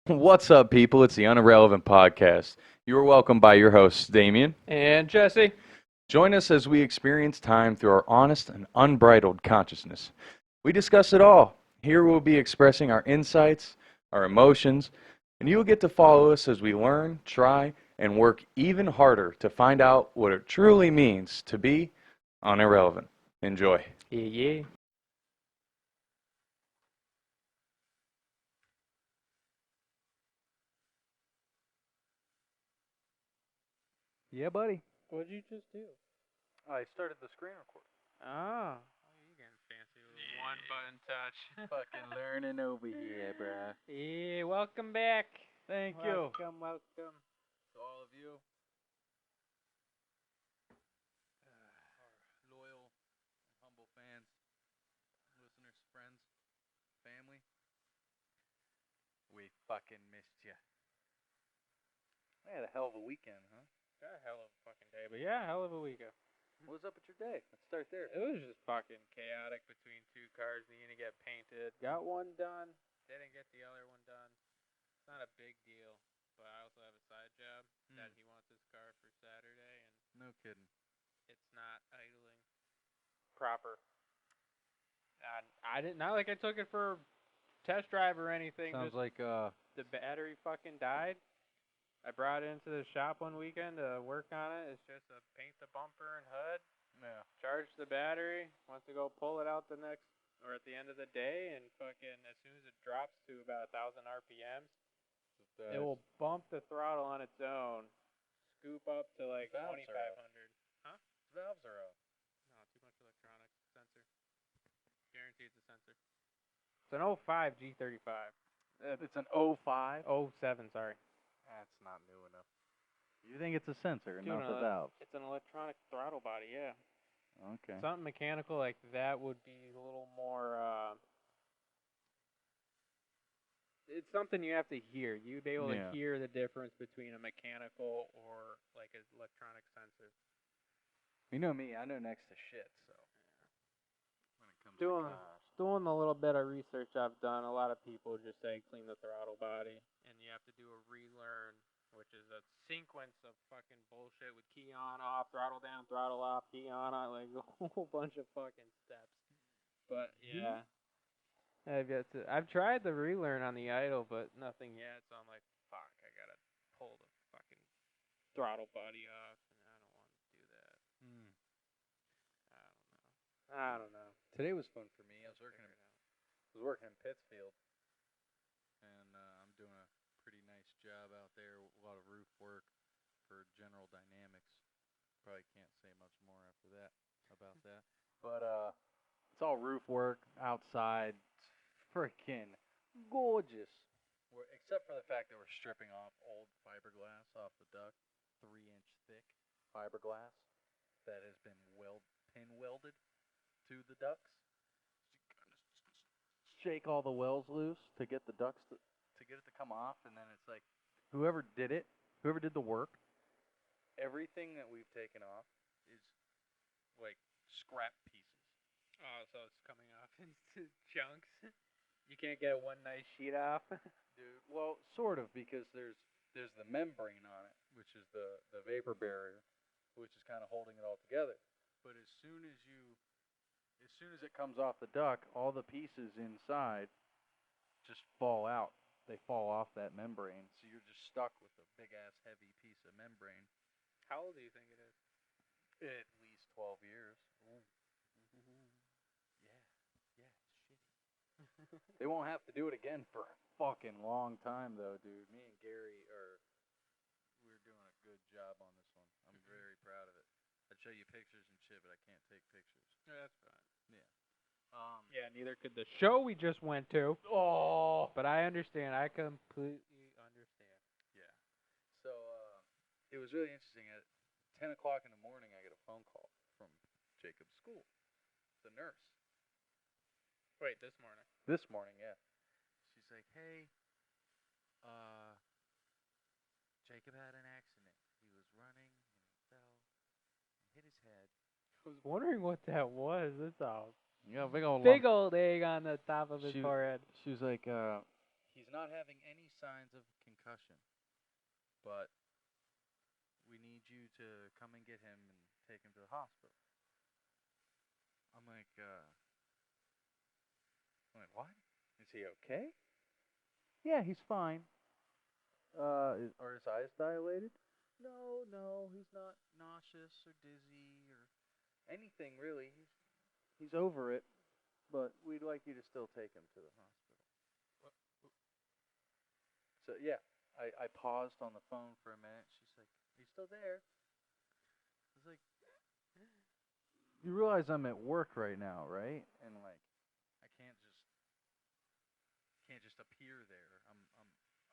What's up, people? It's the Unirrelevant podcast. You are welcomed by your hosts, Damien. And Jesse. Join us as we experience time through our honest and unbridled consciousness. We discuss it all. Here we'll be expressing our insights, our emotions, and you will get to follow us as we learn, try, and work even harder to find out what it truly means to be unirrelevant. Enjoy. Yeah. Yeah, buddy. What'd you just do? I started the screen record. Oh, you getting fancy with one button touch. Fucking learning over here, bruh. Yeah, welcome back. Thank you. Welcome. To all of you, our loyal and humble fans, listeners, friends, family. We fucking missed you. I had a hell of a weekend, huh? Got a hell of a fucking day, but yeah, hell of a weekend. What was up with your day? Let's start there. It was just fucking chaotic between two cars needing to get painted. Got one done, didn't get the other one done. It's not a big deal, but I also have a side job that he wants his car for Saturday, and No kidding. it's not idling proper. I didn't, not like I took it for test drive or anything. Sounds just like the battery fucking died. I brought it into the shop one weekend to work on it. It's just to paint the bumper and hood, yeah. charge the battery, wants to go pull it out the next or at the end of the day, and fucking as soon as it drops to about 1,000 RPMs, it will bump the throttle on its own, scoop up to like Valves are 2,500. Huh? Valves are out. No, too much electronics. Sensor. Guaranteed it's a sensor. It's an 05 G35. It's an 05. 07, sorry. That's not new enough. You think it's a sensor, Dude, not the valve? It's an electronic throttle body, yeah. Okay. Something mechanical like that would be a little more. It's something you have to hear. You'd be able to hear the difference between a mechanical or like an electronic sensor. You know me, I know next to shit, so. When it comes Doing to cars. doing the little bit of research I've done, a lot of people just say clean the throttle body, and you have to do a relearn, which is a sequence of fucking bullshit with key on, off, throttle down, throttle off, key on, like a whole bunch of fucking steps. But yeah, I've tried the relearn on the idle, but nothing yet. So I'm like, fuck, I gotta pull the fucking throttle body off, and I don't want to do that. I don't know. Today was fun for me. I was working in Pittsfield, and I'm doing a pretty nice job out there. A lot of roof work for General Dynamics. Probably can't say much more after that about that. But it's all roof work outside. It's freaking gorgeous. Except for the fact that we're stripping off old fiberglass off the duct, 3-inch thick fiberglass that has been pin welded to the ducts. Shake all the wells loose to get the ducts to get it to come off, and then it's like whoever did the work, everything that we've taken off is like scrap pieces. Oh, so it's coming off into chunks. You can't get one nice sheet off. Dude, well, sort of, because there's the membrane on it, which is the vapor barrier, which is kind of holding it all together. But as soon as it comes off the duct, all the pieces inside just fall out. They fall off that membrane, so you're just stuck with a big ass heavy piece of membrane. How old do you think it is? At least 12 years. Ooh. Yeah, it's shitty. They won't have to do it again for a fucking long time, though, dude. Me and Gary we're doing a good job on this one. I'm very proud of it. I'd show you pictures and shit, but I can't take pictures. Yeah, that's fine. Yeah. Yeah, neither could the show we just went to. Oh. But I understand. I completely understand. Yeah. So it was really interesting. At 10 o'clock in the morning, I get a phone call from Jacob's school, the nurse. Wait, this morning? This morning, yeah. She's like, "Hey, Jacob had an accident. He was running and he fell and hit his head." I was wondering what that was. That's all. Yeah, big old Big old egg on the top of his forehead. She was like, he's not having any signs of concussion, but we need you to come and get him and take him to the hospital. I'm like, what? Is he okay? Yeah, he's fine. Are his eyes dilated? No, he's not nauseous or dizzy or anything really. He's over it, but we'd like you to still take him to the hospital. So yeah, I paused on the phone for a minute. She's like, "Are you still there?" I was like, "You realize I'm at work right now, right? And like, I can't just appear there. I'm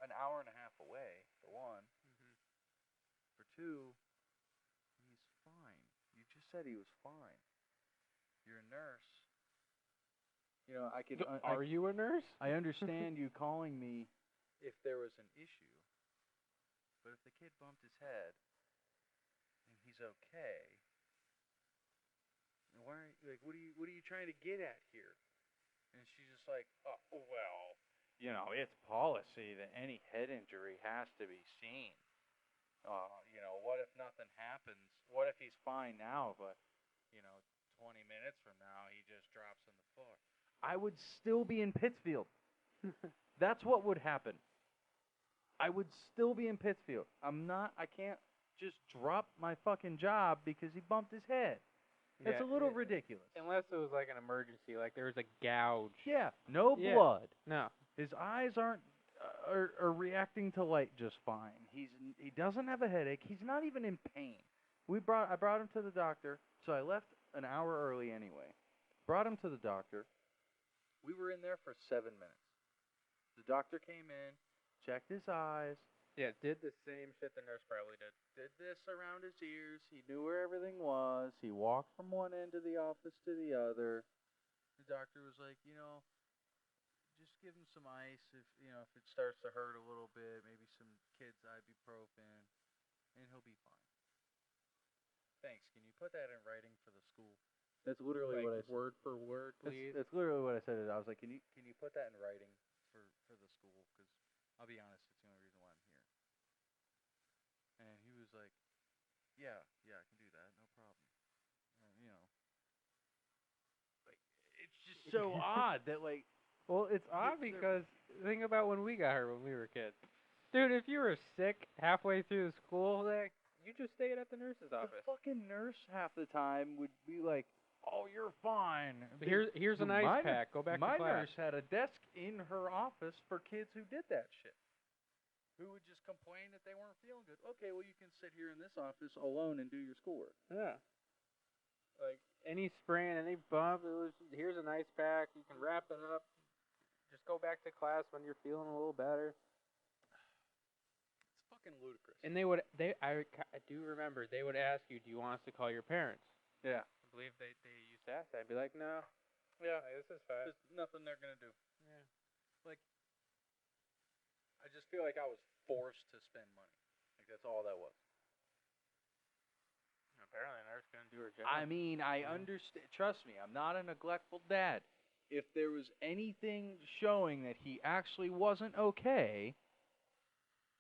an hour and a half away, for one. For two, he's fine. You just said he was fine. You're a nurse. You know, I could. Are you a nurse? I understand you calling me if there was an issue, but if the kid bumped his head and he's okay, then why? Like, what are you trying to get at here? And she's just like, oh, well, you know, it's policy that any head injury has to be seen. You know, what if nothing happens? What if he's fine now, but, you know, 20 minutes from now he just drops on the floor? I would still be in Pittsfield. That's what would happen. I would still be in Pittsfield. I can't just drop my fucking job because he bumped his head. It's a little ridiculous. Unless it was like an emergency, like there was a gouge. Yeah, no Yeah. blood. No. His eyes aren't are reacting to light just fine. He doesn't have a headache. He's not even in pain. I brought him to the doctor, so I left an hour early anyway. Brought him to the doctor. We were in there for 7 minutes. The doctor came in, checked his eyes. Yeah, did the same shit the nurse probably did. Did this around his ears. He knew where everything was. He walked from one end of the office to the other. The doctor was like, you know, just give him some ice if it starts to hurt a little bit, maybe some kids ibuprofen, and he'll be fine. Thanks. Can you put that in writing for the school? That's literally Like what I said. word for word, please. That's literally what I said. I was like, can you put that in writing for the school? Because I'll be honest, it's the only reason why I'm here. And he was like, yeah, I can do that, no problem. You know, like it's just so odd that like. Well, it's odd because think about when we got her when we were kids. Dude, if you were sick halfway through the school day, you just stayed at the nurse's office. The fucking nurse half the time would be like, "Oh, you're fine. Here's an ice pack. Go back to class." My nurse had a desk in her office for kids who did that shit. Who would just complain that they weren't feeling good. Okay, well, you can sit here in this office alone and do your schoolwork. Yeah. Like any sprain, any bump, here's an ice pack. You can wrap it up. Just go back to class when you're feeling a little better. It's fucking ludicrous. And I do remember they would ask you, do you want us to call your parents? Yeah. I believe they used to ask that. I'd be like, no. Yeah. This is fine. There's nothing they're gonna do. Yeah. Like, I just feel like I was forced to spend money. Like that's all that was. Apparently, the nurse couldn't do her job. I mean, I understand. Trust me, I'm not a neglectful dad. If there was anything showing that he actually wasn't okay,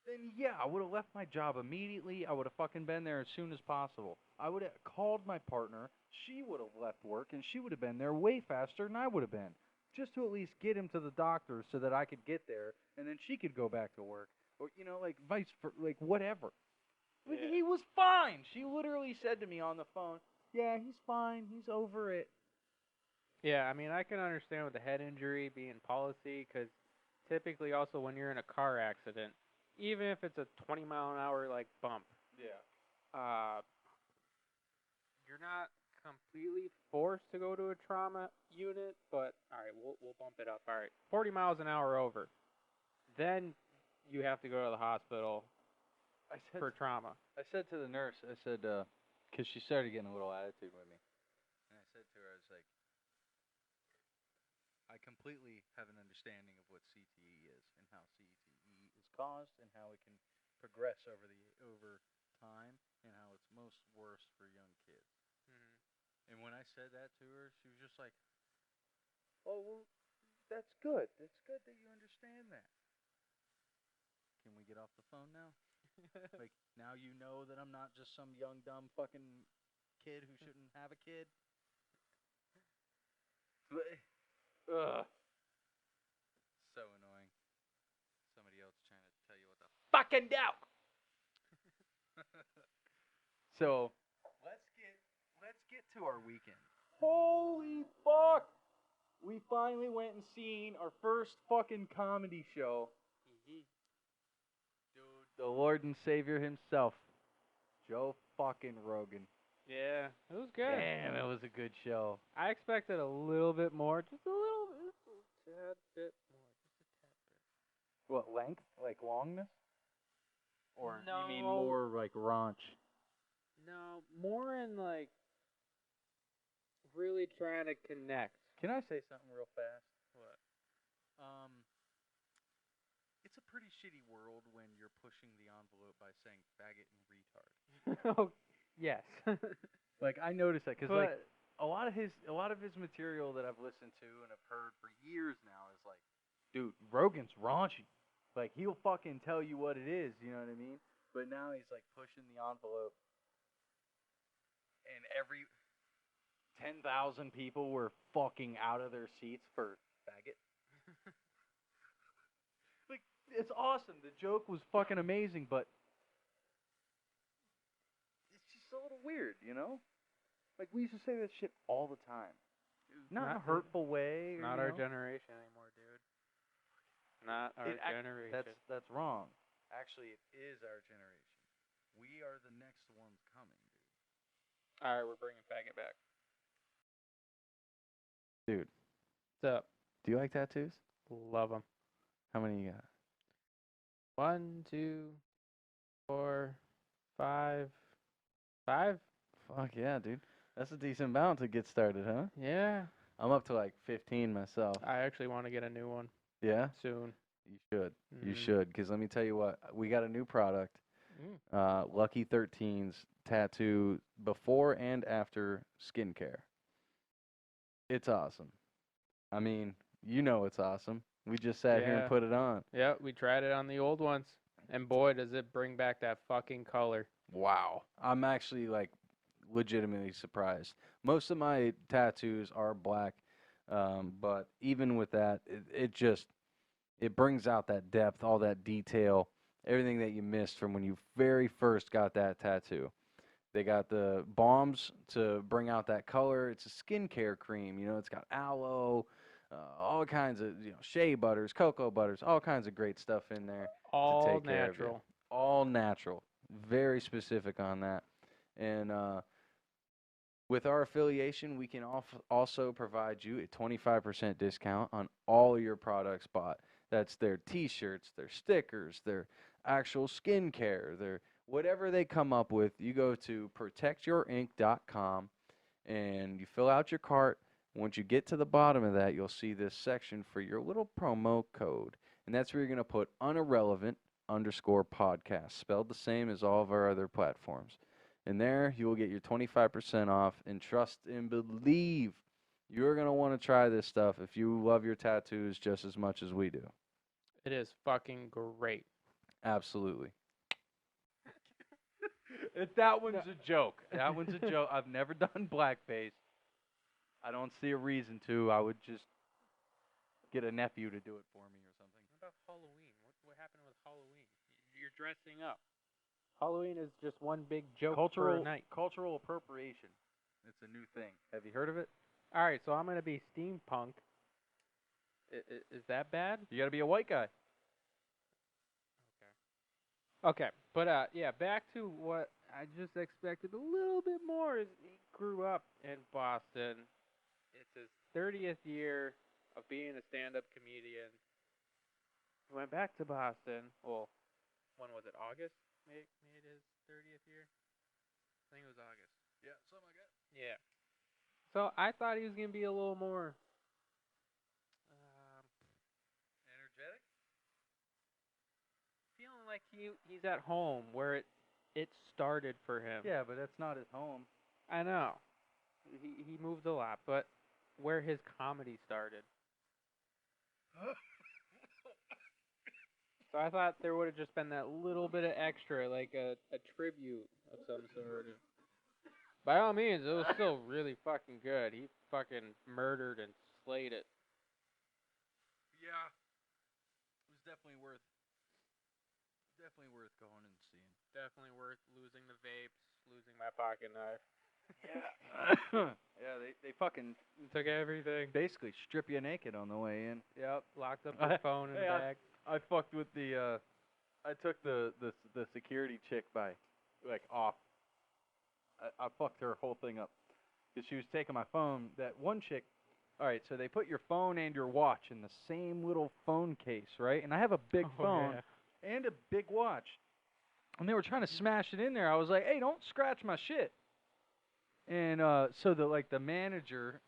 then yeah, I would have left my job immediately. I would have fucking been there as soon as possible. I would have called my partner. She would have left work, and she would have been there way faster than I would have been. Just to at least get him to the doctor so that I could get there, and then she could go back to work. Or, like whatever. Yeah. He was fine. She literally said to me on the phone, yeah, he's fine. He's over it. Yeah, I mean, I can understand with the head injury being policy, because typically also when you're in a car accident, even if it's a 20-mile-an-hour, bump, you're not completely forced to go to a trauma unit, but, all right, we'll bump it up. All right, 40 miles an hour over. Then you have to go to the hospital for trauma. I said to the nurse, because she started getting a little attitude with me. And I said to her, I was like, I completely have an understanding of what CTE is and how CTE is caused and how it can progress over time and how it's most worst for young kids. Mm-hmm. And when I said that to her, she was just like, oh, well, that's good. That's good that you understand that. Can we get off the phone now? Like, now you know that I'm not just some young, dumb fucking kid who shouldn't have a kid. Ugh. So annoying. Somebody else trying to tell you what the fucking do. So let's get to our weekend. Holy fuck! We finally went and seen our first fucking comedy show. Mhm. Dude, the Lord and Savior himself, Joe fucking Rogan. Yeah, it was good. Damn, it was a good show. I expected a little bit more, just a little tad bit more, just a tad bit. What, length? Like longness? Or you mean No. more like raunch? No, more in like really trying to connect. Can I say something real fast? What? It's a pretty shitty world when you're pushing the envelope by saying faggot and retard. Oh, yes. Like, I noticed that because But- like a lot of his material that I've listened to and have heard for years now is like, dude, Rogan's raunchy. Like, he'll fucking tell you what it is, you know what I mean? But now he's like pushing the envelope, and every 10,000 people were fucking out of their seats for faggot. Like, it's awesome. The joke was fucking amazing, but it's just a little weird, you know? Like, we used to say that shit all the time. Not in a hurtful way. Or, Not you our know? generation anymore, dude. Not our generation. That's wrong. Actually, it is our generation. We are the next ones coming, dude. All right, we're bringing faggot back. Dude, What's up? do you like tattoos? Love them. How many you got? 1, 2, 4, 5. 5? Fuck yeah, dude. That's a decent amount to get started, huh? Yeah. I'm up to like 15 myself. I actually want to get a new one Yeah? soon. You should. You Mhm. should. Because let me tell you what, we got a new product. Mm. Lucky 13's tattoo before and after skincare. It's awesome. I mean, you know it's awesome. We just sat here and Yeah. put it on. Yeah, we tried it on the old ones, and boy, does it bring back that fucking color. Wow. I'm actually like legitimately surprised. Most of my tattoos are black, but even with that, it brings out that depth, all that detail, everything that you missed from when you very first got that tattoo. They got the balms to bring out that color. It's a skincare cream. You know, it's got aloe, all kinds of shea butters, cocoa butters, all kinds of great stuff in there All to take care of you. natural. All natural. Very specific on that. And with our affiliation, we can also provide you a 25% discount on all your products bought. That's their t-shirts, their stickers, their actual skincare, their whatever they come up with. You go to protectyourink.com and you fill out your cart. Once you get to the bottom of that, you'll see this section for your little promo code. And that's where you're going to put unirrelevant_podcast, spelled the same as all of our other platforms. And there you will get your 25% off, and trust and believe you're going to want to try this stuff if you love your tattoos just as much as we do. It is fucking great. Absolutely. That one's a joke. That one's a joke. I've never done blackface. I don't see a reason to. I would just get a nephew to do it for me or something. What about Halloween? What happened with Halloween? You're dressing up. Halloween is just one big joke for a night. Cultural appropriation. It's a new thing. Have you heard of it? All right, so I'm gonna be steampunk. Is that bad? You got to be a white guy. Okay, but yeah, back to what I just expected a little bit more. Is he grew up in Boston. It's his 30th year of being a stand-up comedian. He went back to Boston. Well, when was it? August? Made his 30th year. I think it was August. Yeah, something like that. Yeah. So I thought he was gonna be a little more Energetic? feeling like he's at home where it started for him. Yeah, but that's not his home. I know. He moved a lot, but where his comedy started. So I thought there would have just been that little bit of extra, like a tribute of some sort. By all means, it was still really fucking good. He fucking murdered and slayed it. Yeah, it was definitely worth going and seeing. Definitely worth losing the vapes, losing my pocket knife. Yeah. Yeah, they fucking Took everything. basically strip you naked on the way in. Yep, locked up your phone in the bag. I fucked with the I took the security chick by like off. I fucked her whole thing up because she was taking my phone. That one chick. All right, so they put your phone and your watch in the same little phone case, right? And I have a big phone and a big watch, and they were trying to smash it in there. I was like, "Hey, don't scratch my shit." And so the manager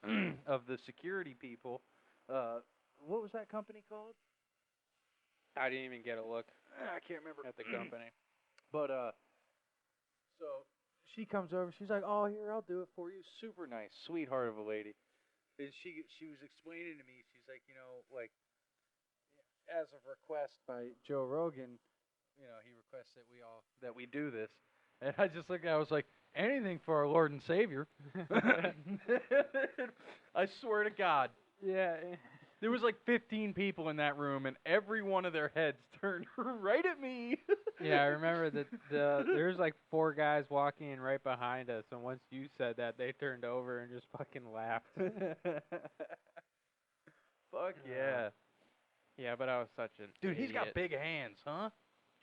of the security people, what was that company called? I didn't even get a look I can't remember. at the company. But so she comes over. She's like, "Oh, here, I'll do it for you." Super nice, sweetheart of a lady. And she was explaining to me. She's like, like as a request by Joe Rogan, he requests that we do this. And I just looked at it, I was like, anything for our Lord and Savior. I swear to God. Yeah. There was like 15 people in that room, and every one of their heads turned right at me. Yeah, I remember that there was like 4 guys walking in right behind us, and once you said that, they turned over and just fucking laughed. Fuck yeah. Yeah, but I was such an Dude, he's got idiot. big hands, huh?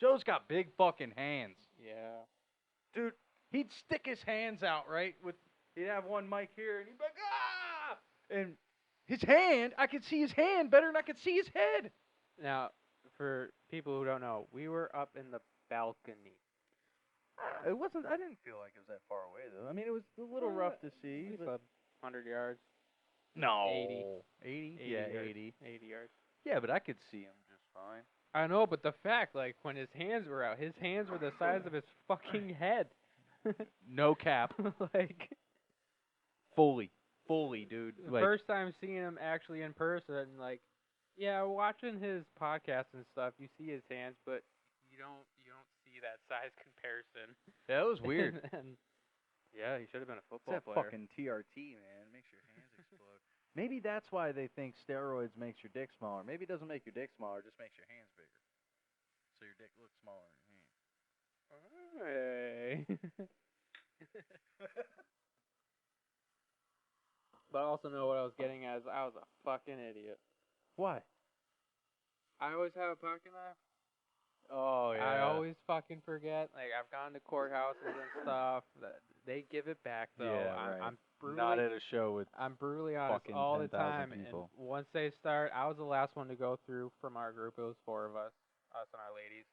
Joe's got big fucking hands. Yeah. Dude, he'd stick his hands out, right? He'd have one mic here, and he'd be like, ah! And his hand, I could see his hand better than I could see his head. Now, for people who don't know, we were up in the balcony. I didn't feel like it was that far away, though. I mean, it was a little rough to see. At least But 100 yards. no. 80. 80? 80 Yeah, yards. 80. 80 yards. Yeah, but I could see him just fine. I know, but the fact, like, when his hands were out, his hands were the size of his fucking head. No cap. Like, Fully, dude. the Like, first time seeing him actually in person, like, yeah, watching his podcast and stuff, you see his hands, but you don't see that size comparison. that was weird. And yeah, he should have been a football It's that player. fucking TRT, man. It makes your hands explode. Maybe that's why they think steroids makes your dick smaller. Maybe it doesn't make your dick smaller, it just makes your hands bigger. So your dick looks smaller in your hand. Hey. But I also know what I was getting at is I was a fucking idiot. Why? I always have a pocket knife. Oh, yeah. I always fucking forget. Like, I've gone to courthouses and stuff. They give it back, though. Yeah, right. I'm brutally, Not at a show with I'm brutally honest fucking all the 10,000 time. people. And once they start, I was the last one to go through from our group. It was 4 of us and our ladies.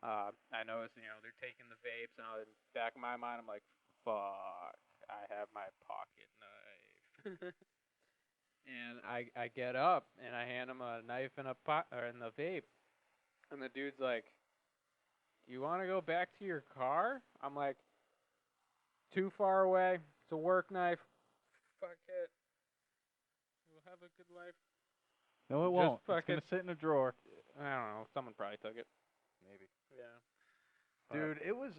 I noticed, they're taking the vapes, and in the back of my mind, I'm like, fuck, I have my pocket knife. And I get up, and I hand him a knife and and the vape. And the dude's like, "Do you want to go back to your car?" I'm like, "Too far away. It's a work knife. Fuck it. We'll have a good life." No, it Just won't. It's fucking- going to sit in a drawer. I don't know. Someone probably took it. Maybe. Yeah. Dude, it was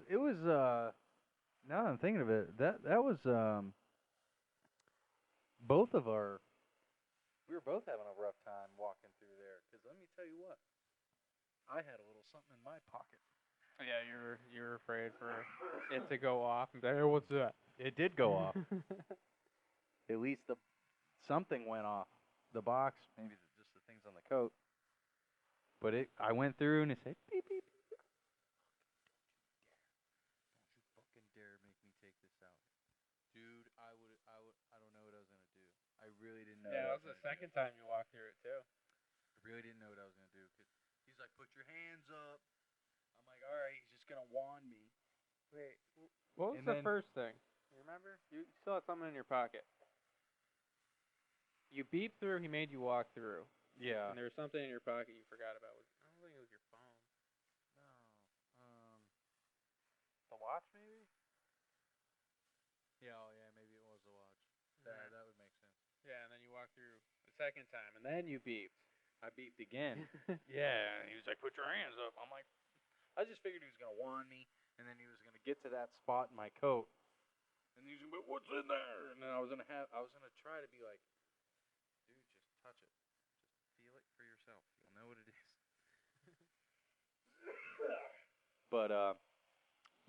now that I'm thinking of it, that was both of our, we were both having a rough time walking through there, because let me tell you what, I had a little something in my pocket. Yeah, you're afraid for it to go off and be like, "Hey, what's that?" It did go off. At least something went off. The box, maybe just the things on the coat. But I went through and it said beep beep. Don't you fucking dare make me take this out. Dude, I don't know what I was going to do. I really didn't know. Yeah, that was the second time you walked through it too. I really didn't know what I was going to do. 'Cause he's like, put your hands up. I'm like, all right, he's just going to wand me. Wait, what was And the then- first thing? You remember? You still had something in your pocket. You beeped through. He made you walk through, Yeah. and there was something in your pocket you forgot about. I don't think it was your phone. No. The watch, maybe? Yeah, oh yeah, maybe it was a watch. That would make sense. Yeah, and then you walked through the second time, and then you beeped. I beeped again. Yeah, and he was like, "Put your hands up." I'm like, I just figured he was gonna wand me, and then he was gonna get to that spot in my coat, and he was gonna be, "What's in there?" And then I was gonna try to be like, "Dude, just touch it, just feel it for yourself. You'll know what it is." But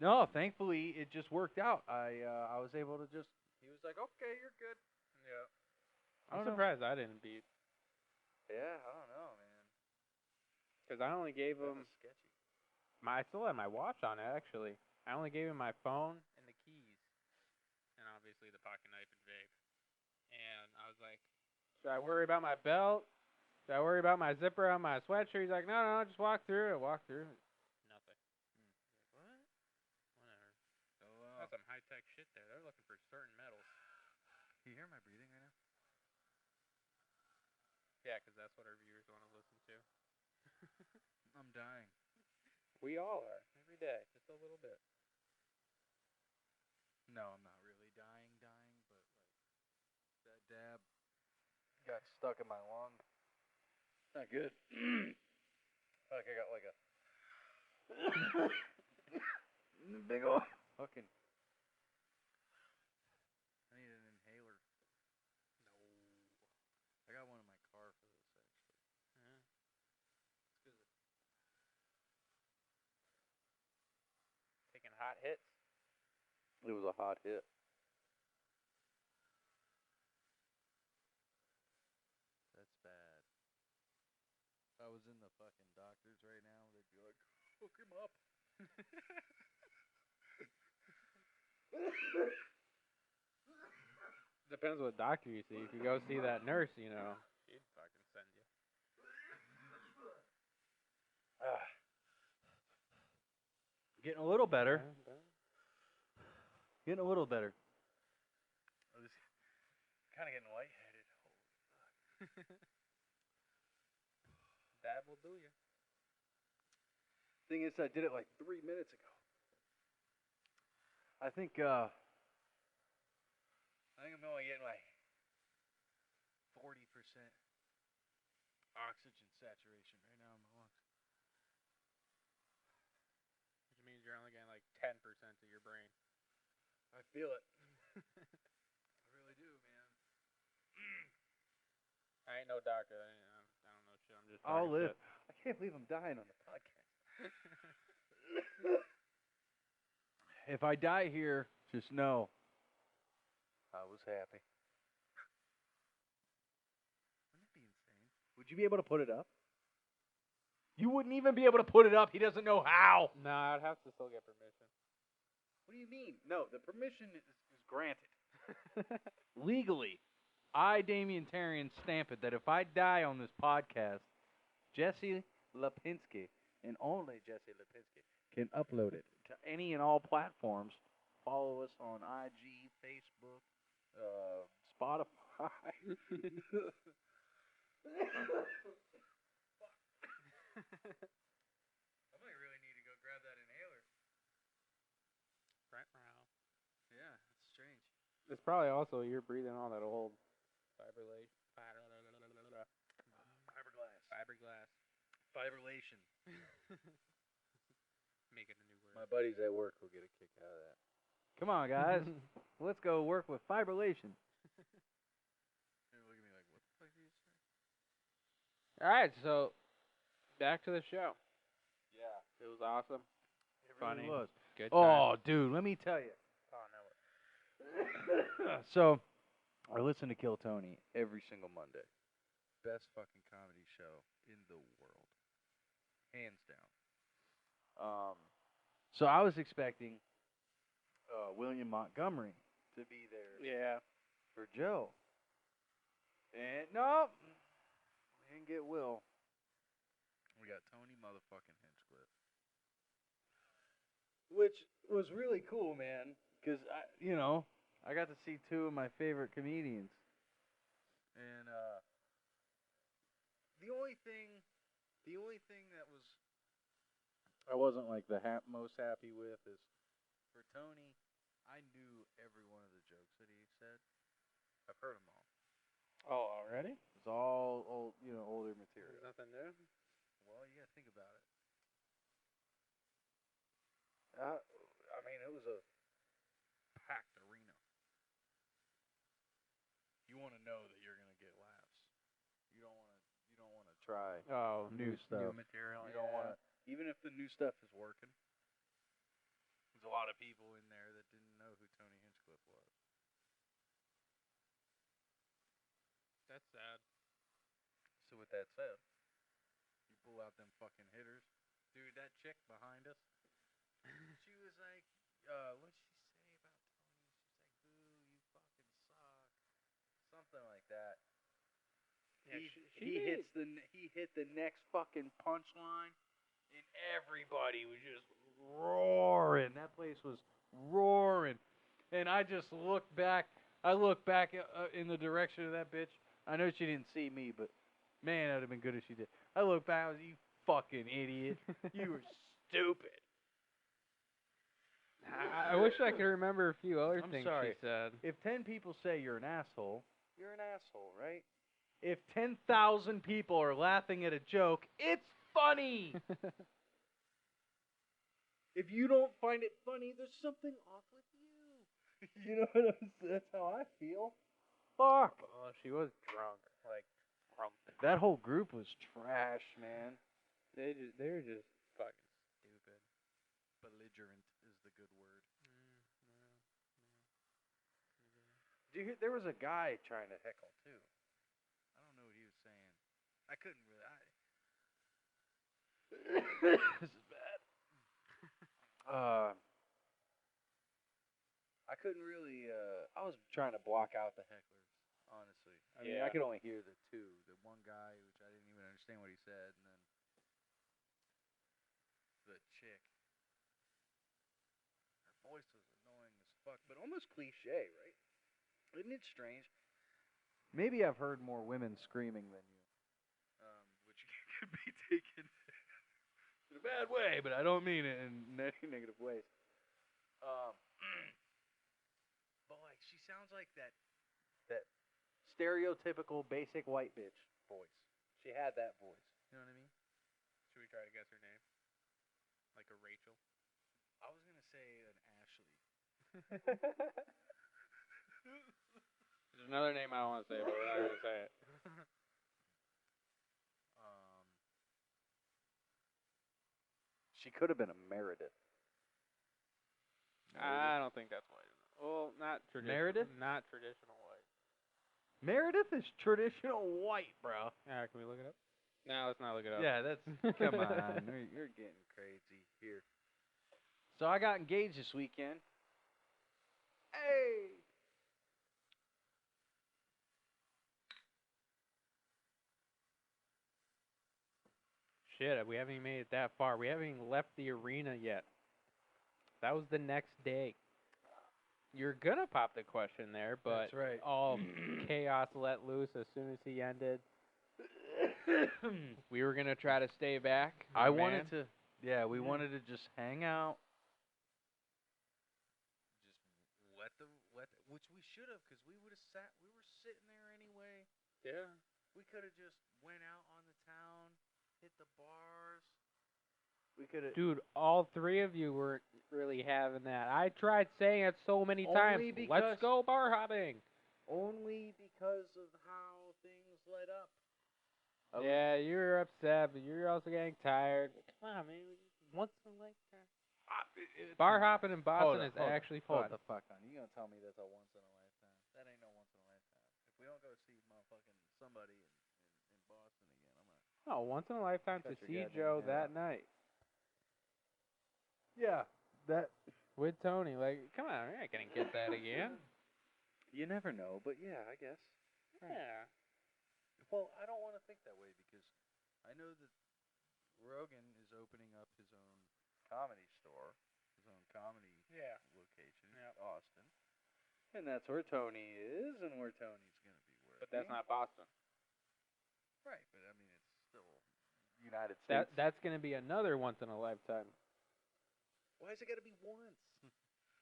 no, thankfully it just worked out. I was able to just. He was like, "Okay, you're good." Yeah. I'm surprised I didn't beat. Yeah, I don't know, man. Because I only gave That him was sketchy. I still had my watch on it, actually. I only gave him my phone and the keys. And obviously the pocket knife and vape. And I was like, should I worry about my belt? Should I worry about my zipper on my sweatshirt? He's like, no, just walk through it. Walk through it. Nothing. Like, what? Whatever. So, That's some high-tech shit there. They're looking for certain metals. you hear my breathing right now? Yeah, because that's what our viewers want to listen to. I'm dying. We all are. Every day. Just a little bit. No, I'm not really dying, but like that dab got stuck in my lung. Not good. Like I got like a big ol' fucking. I need an inhaler. No. I got one in my car for this actually. Yeah. It's 'cause Taking hot hits. it was a hot hit. That's bad. If I was in the fucking doctors right now, they'd be like, "Hook him up." Depends what doctor you see. If you go see that nurse, you know, she'd fucking send you. Getting a little better. Yeah, Getting a little better. I was kind of getting lightheaded. Dab will do you. Thing is, I did it like 3 minutes ago. I think I'm only getting like 40% oxygen saturation right now in my lungs. Which means you're only getting like 10% of your brain. I feel it. I really do, man. I ain't no doctor. I don't know shit. I'm just I'll talking live. shit. I can't believe I'm dying on the podcast. If I die here, just know I was happy. Wouldn't it be insane? Would you be able to put it up? You wouldn't even be able to put it up. He doesn't know how. No, I'd have to still get permission. What do you mean? No, the permission is granted. Legally, I, Damian Tarian, stamp it that if I die on this podcast, Jesse Lipinski, and only Jesse Lipinski, can upload it to any and all platforms. Follow us on IG, Facebook, Spotify. I might really need to go grab that inhaler. Right now. Yeah, it's strange. It's probably also you're breathing all that old fibrillation. Fiberglass. Fiberglass. Fibrillation. Make it a new word. My buddies at work will get a kick out of that. Come on, guys. Let's go work with fibrillation. They look at me like, what the fuck did you say? All right, so back to the show. Yeah. It was awesome. It Funny. really was. Good Oh, time. dude, let me tell you. Oh, no. So, I listen to Kill Tony every single Monday. Best fucking comedy show in the world. Hands down. So I was expecting William Montgomery to be there Yeah. for Joe. And no, we didn't get Will. We got Tony motherfucking Hinchcliffe. Which was really cool, man. Because, I got to see two of my favorite comedians. And the only thing that was I wasn't like the most happy with is for Tony. I knew every one of the jokes that he said. I've heard them all. Oh, already? It's all old, older There's material. nothing new. Well, you gotta think about it. I mean, it was a packed arena. You want to know that you're gonna get laughs. You don't want to. You don't want to try. Oh, New stuff. New material. You don't want to. Even if the new stuff is working, there's a lot of people in there that didn't know who Tony Hinchcliffe was. That's sad. So with that said, you pull out them fucking hitters, dude. That chick behind us, she was like, what'd she say about Tony? She's like, "Boo, you fucking suck," something like that. Yeah, He hit the next fucking punchline, and everybody was just Roaring. That place was roaring. And I just looked back. I looked back in the direction of that bitch. I know she didn't see me, but man, that would have been good if she did. I looked back. I was, you fucking idiot. You were stupid. I wish I could remember a few other I'm things sorry. she said. If 10 people say you're an asshole, right? If 10,000 people are laughing at a joke, it's funny. If you don't find it funny, there's something off with you. You know what I'm saying? That's how I feel. Fuck. Well, she was drunk, like drunk. That whole group was trash, man. They were just fucking stupid. belligerent is the good word. Did you hear, there was a guy trying to heckle too. I don't know what he was saying. I couldn't really. This is bad. I couldn't really. I was trying to block out the hecklers, honestly. I mean, I Yeah. could only hear the two. The one guy, which I didn't even understand what he said, and then the chick. Her voice was annoying as fuck, but almost cliche, right? Isn't it strange? Maybe I've heard more women screaming than you. Which could be taken In a bad way, but I don't mean it in any negative ways. But like, she sounds like that Stereotypical basic white bitch. voice. She had that voice. You know what I mean? Should we try to guess her name? Like a Rachel? I was gonna say an Ashley. There's another name I don't want to say, but we're not going to say it. She could have been a Meredith. I don't think that's white enough. Well, not traditional. Meredith? Not traditional white. Meredith is traditional white, bro. Yeah, can we look it up? No, let's not look it up. Yeah, that's come on. You're getting crazy here. So I got engaged this weekend. Hey. Shit, we haven't even made it that far. We haven't even left the arena yet. That was the next day. You're gonna pop the question there, but That's right. all chaos let loose as soon as he ended. We were gonna try to stay back. I man. wanted to. Yeah, we wanted to just hang out. Just let the which we should have, because we would have sat. We were sitting there anyway. Yeah. We could have just went out on the town, hit the bars. We could have. Dude, all three of you weren't really having that. I tried saying it so many times. Only Let's because- go bar hopping. Only because of how things led up. Yeah, you're upset, but you're also getting tired. Come on, man. Once in a lifetime. Bar hopping in Boston is actually fun. Hold the fuck on. You gonna tell me that's a once in a lifetime? That ain't no once in a lifetime. If we don't go see motherfucking somebody in Boston again, I'm gonna. Oh, once in a lifetime to Shut your see goddamn Joe mouth. that night Yeah, that. with Tony. Like, come on, we're not gonna get that again. You never know, but yeah, I guess. Yeah. Well, I don't want to think that way, because I know that Rogan is opening up his own comedy store, his own comedy Yeah. location Yep. in Austin. And that's where Tony is, and where Tony's going to be working. But that's not Boston. Right, but I mean, it's still United States. That's gonna be another once in a lifetime. Why is it got to be once?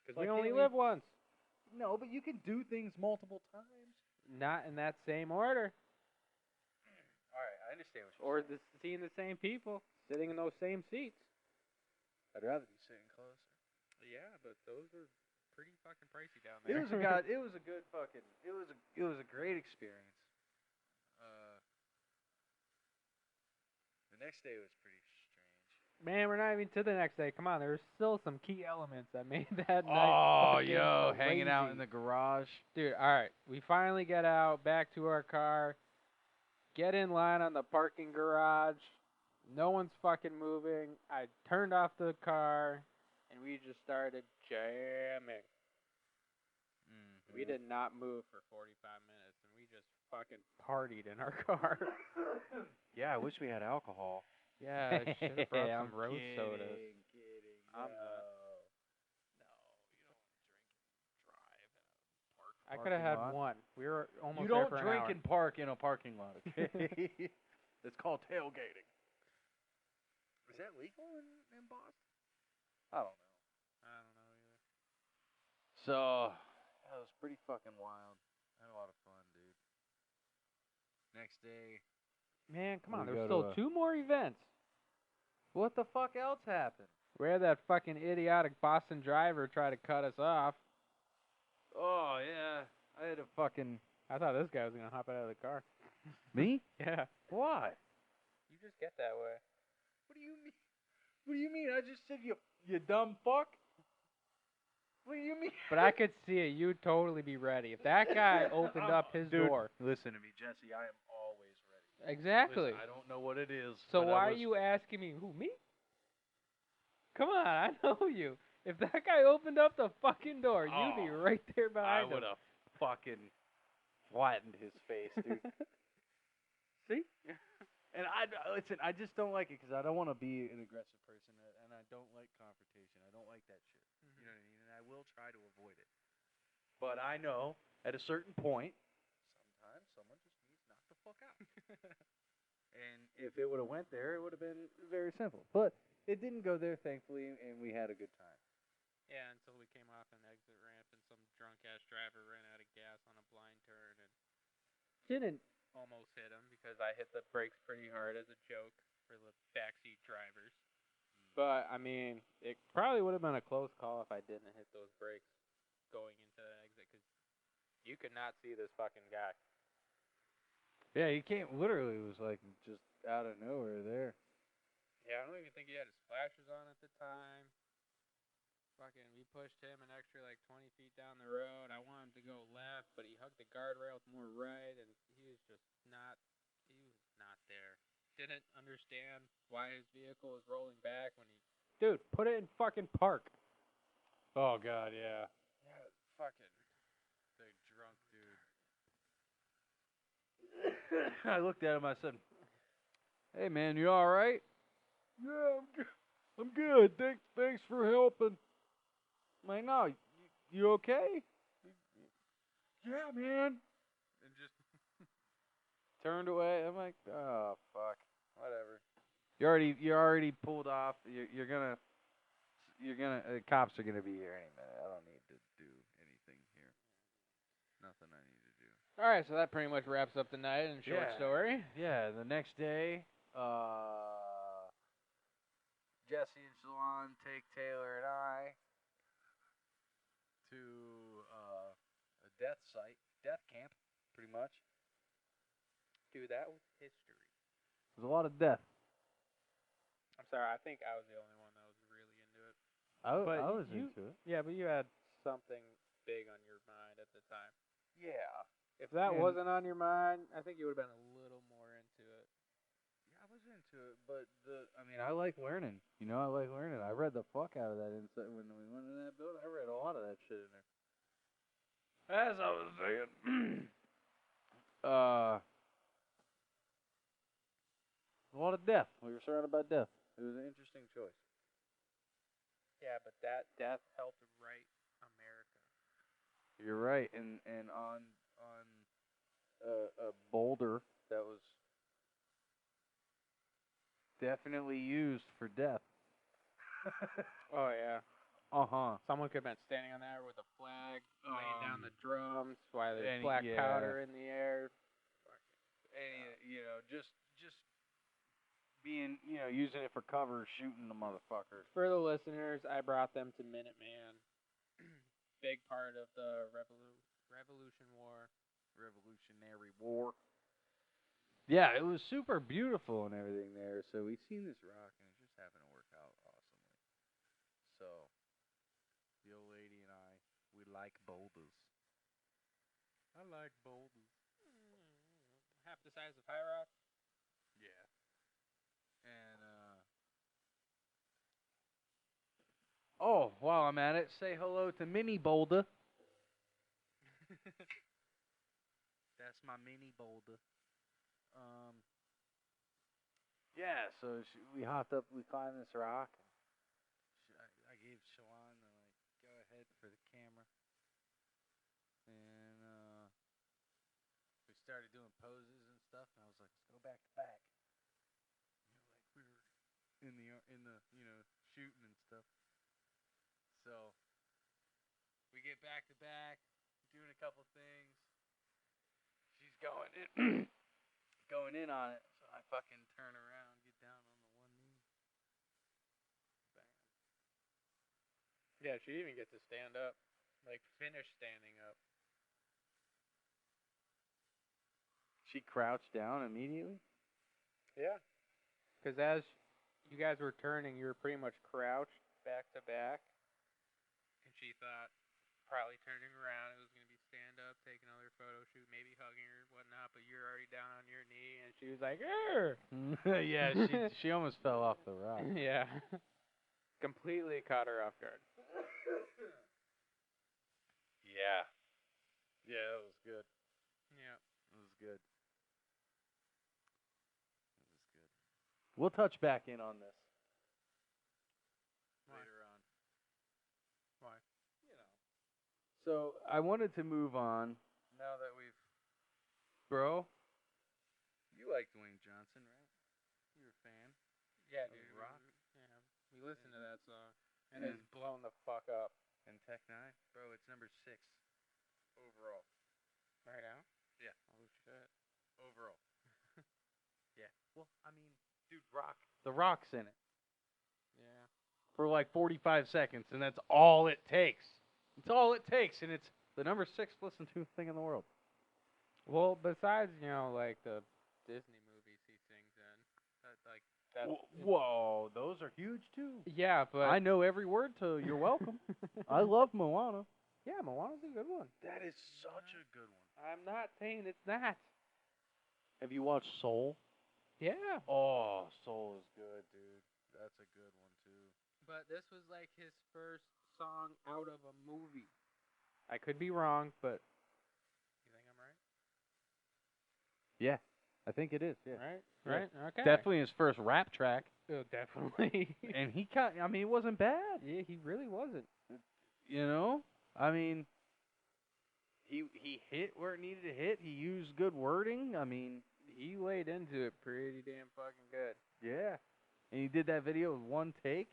Because Why we can't only we- live once. No, but you can do things multiple times. Not in that same order. I understand what you're saying. seeing the same people sitting in those same seats. I'd rather be sitting closer. Yeah, but those are pretty fucking pricey down there. It was a good fucking. It was a great experience. The next day was pretty strange. Man, we're not even to the next day. Come on, there's still some key elements that made that night. Oh, fucking yo, hanging out in crazy. the garage. Dude, alright. We finally get out, back to our car, get in line on the parking garage. No one's fucking moving. I turned off the car, and we just started jamming. We did not move for 45 minutes, and we just fucking partied in our car. Yeah, I wish we had alcohol. Yeah, I should have brought I'm some rose sodas. Kidding. I'm not. I could have Parking had lot. one. We were almost You there don't for an drink hour. and park in a parking lot, okay? It's called tailgating. Is that legal in Boston? I don't know. I don't know either. So, that was pretty fucking wild. I had a lot of fun, dude. Next day, Man, come on. We There's go to still 2 more events. what the fuck else happened? We had that fucking idiotic Boston driver try to cut us off. Oh, yeah. I had a fucking... I thought this guy was gonna hop out of the car. Me? Yeah. Why? You just get that way. What do you mean? What do you mean? I just said you dumb fuck? What do you mean? But I could see it. You'd totally be ready. If that guy opened up his Dude, door. Listen to me, Jesse. I am always ready. Exactly. Listen, I don't know what it is. So but I why are was- you asking me? Who, me? Come on, I know you. If that guy opened up the fucking door, you'd be Oh, right there I behind him. would have fucking flattened his face, dude. See? And listen, I just don't like it because I don't want to be an aggressive person, and I don't like confrontation. I don't like that shit. You know what I mean? And I will try to avoid it. But I know at a certain point, sometimes someone just needs to knock the fuck out. And if it would have went there, it would have been very simple. But it didn't go there, thankfully, and we had a good time. Yeah, until we came off an exit ramp and some drunk ass driver ran out of gas on a blind turn and didn't almost hit him because I hit the brakes pretty hard as a joke for the backseat drivers. But I mean, it probably would have been a close call if I didn't hit those brakes going into the exit because you could not see this fucking guy. Yeah, you can't. Literally, it was like just out of nowhere there. Yeah, I don't even think he had his flashers on at the time. Fucking, we pushed him an extra like 20 feet down the road. I wanted him to go left, but he hugged the guardrails more right, and he was not there. Didn't understand why his vehicle was rolling back when he... Dude, put it in fucking park. Oh, God, yeah. yeah, fucking the drunk dude. I looked at him. I said, "Hey, man, you all right?" "Yeah, I'm good. Thanks for helping." I'm like, "No, you okay?" "Yeah, man." And just Turned away. I'm like, "Oh fuck, whatever. you already pulled off. You're gonna. The cops are gonna be here any minute. I don't need to do anything here. Nothing I need to do." All right, so that pretty much wraps up the night in a short Yeah. story. Yeah, the next day, Jesse and Shalon take Taylor and I to a death camp, pretty much. Dude, that was history. There's a lot of death. I'm sorry, I think I was the only one that was really into it. I But was you- into it. Yeah, but you had something big on your mind at the time. Yeah. If that And- wasn't on your mind, I think you would have been a little more into it. Yeah, I was into it, but I like learning. You know, I like learning. I read the fuck out of that inside when we went in that building. I read a lot of that shit in there. As I was saying, a lot of death. We were surrounded by death. It was an interesting choice. Yeah, but that death helped right America. You're right, and on a boulder that was definitely used for death. Oh, yeah. Uh-huh. Someone could have been standing on there with a flag, laying down the drums while there's and- black yeah. powder in the air. And just being, using it for cover, shooting the motherfucker. For the listeners, I brought them to Minuteman. Big part of the Revolutionary War. Yeah, it was super beautiful and everything there. So we seen this rock, and it just happened to work out awesomely. So the old lady and we like boulders. I like boulders. half the size of High Rock. Yeah. And oh, while I'm at it, say hello to Mini Boulder. That's my Mini Boulder. Yeah, so we hopped up, we climbed this rock. I gave Shalon the go ahead for the camera, and we started doing poses and stuff. And I was like, let's go back to back. We were in the shooting and stuff. So we get back to back, doing a couple things. She's going in, going in on it. So I fucking turn around, get down on the one knee. Bam. Yeah, she didn't even get to stand up. Like, finish standing up. She crouched down immediately. Yeah. Because as you guys were turning, you were pretty much crouched back to back. And she thought, probably turning around, it was going to be stand up, take another photo shoot, maybe hugging her, whatnot, but you're already down on your knee, and she was like, "Arr!" Yeah, she almost fell off the rock. Yeah. Completely caught her off guard. Yeah. Yeah, that was good. Yeah. It was good. We'll touch back in on this Why? later on. Why? So I wanted to move on now that we've. Bro, you like Dwayne Johnson, right? You're a fan. Yeah, Of dude. Rock? Yeah. We listened to that song, and it's blown the fuck up. And Tech Nine, bro, it's number 6 overall. Right now? Yeah. Oh, shit. Overall. Yeah. Well, I mean, dude, Rock. The Rock's in it Yeah. for like 45 seconds, and that's all it takes. It's all it takes, and it's the number 6 listened to thing in the world. Well, besides, like the Disney movies he sings in, that's Whoa, those are huge too. yeah, but I know every word to You're Welcome. I love Moana. Yeah, Moana's a good one. That is such a good one. I'm not saying it's not. Have you watched Soul? Yeah. Oh, Soul is good, dude. That's a good one too. But this was like his first song out of a movie. I could be wrong, but you think I'm right? Yeah, I think it is. Yeah, Right? Yeah. Right? Okay. definitely his first rap track, Oh, definitely. and I mean, it wasn't bad. Yeah, he really wasn't. I mean, he hit where it needed to hit. He used good wording. I mean, He laid into it pretty damn fucking good. yeah, and he did that video with one take.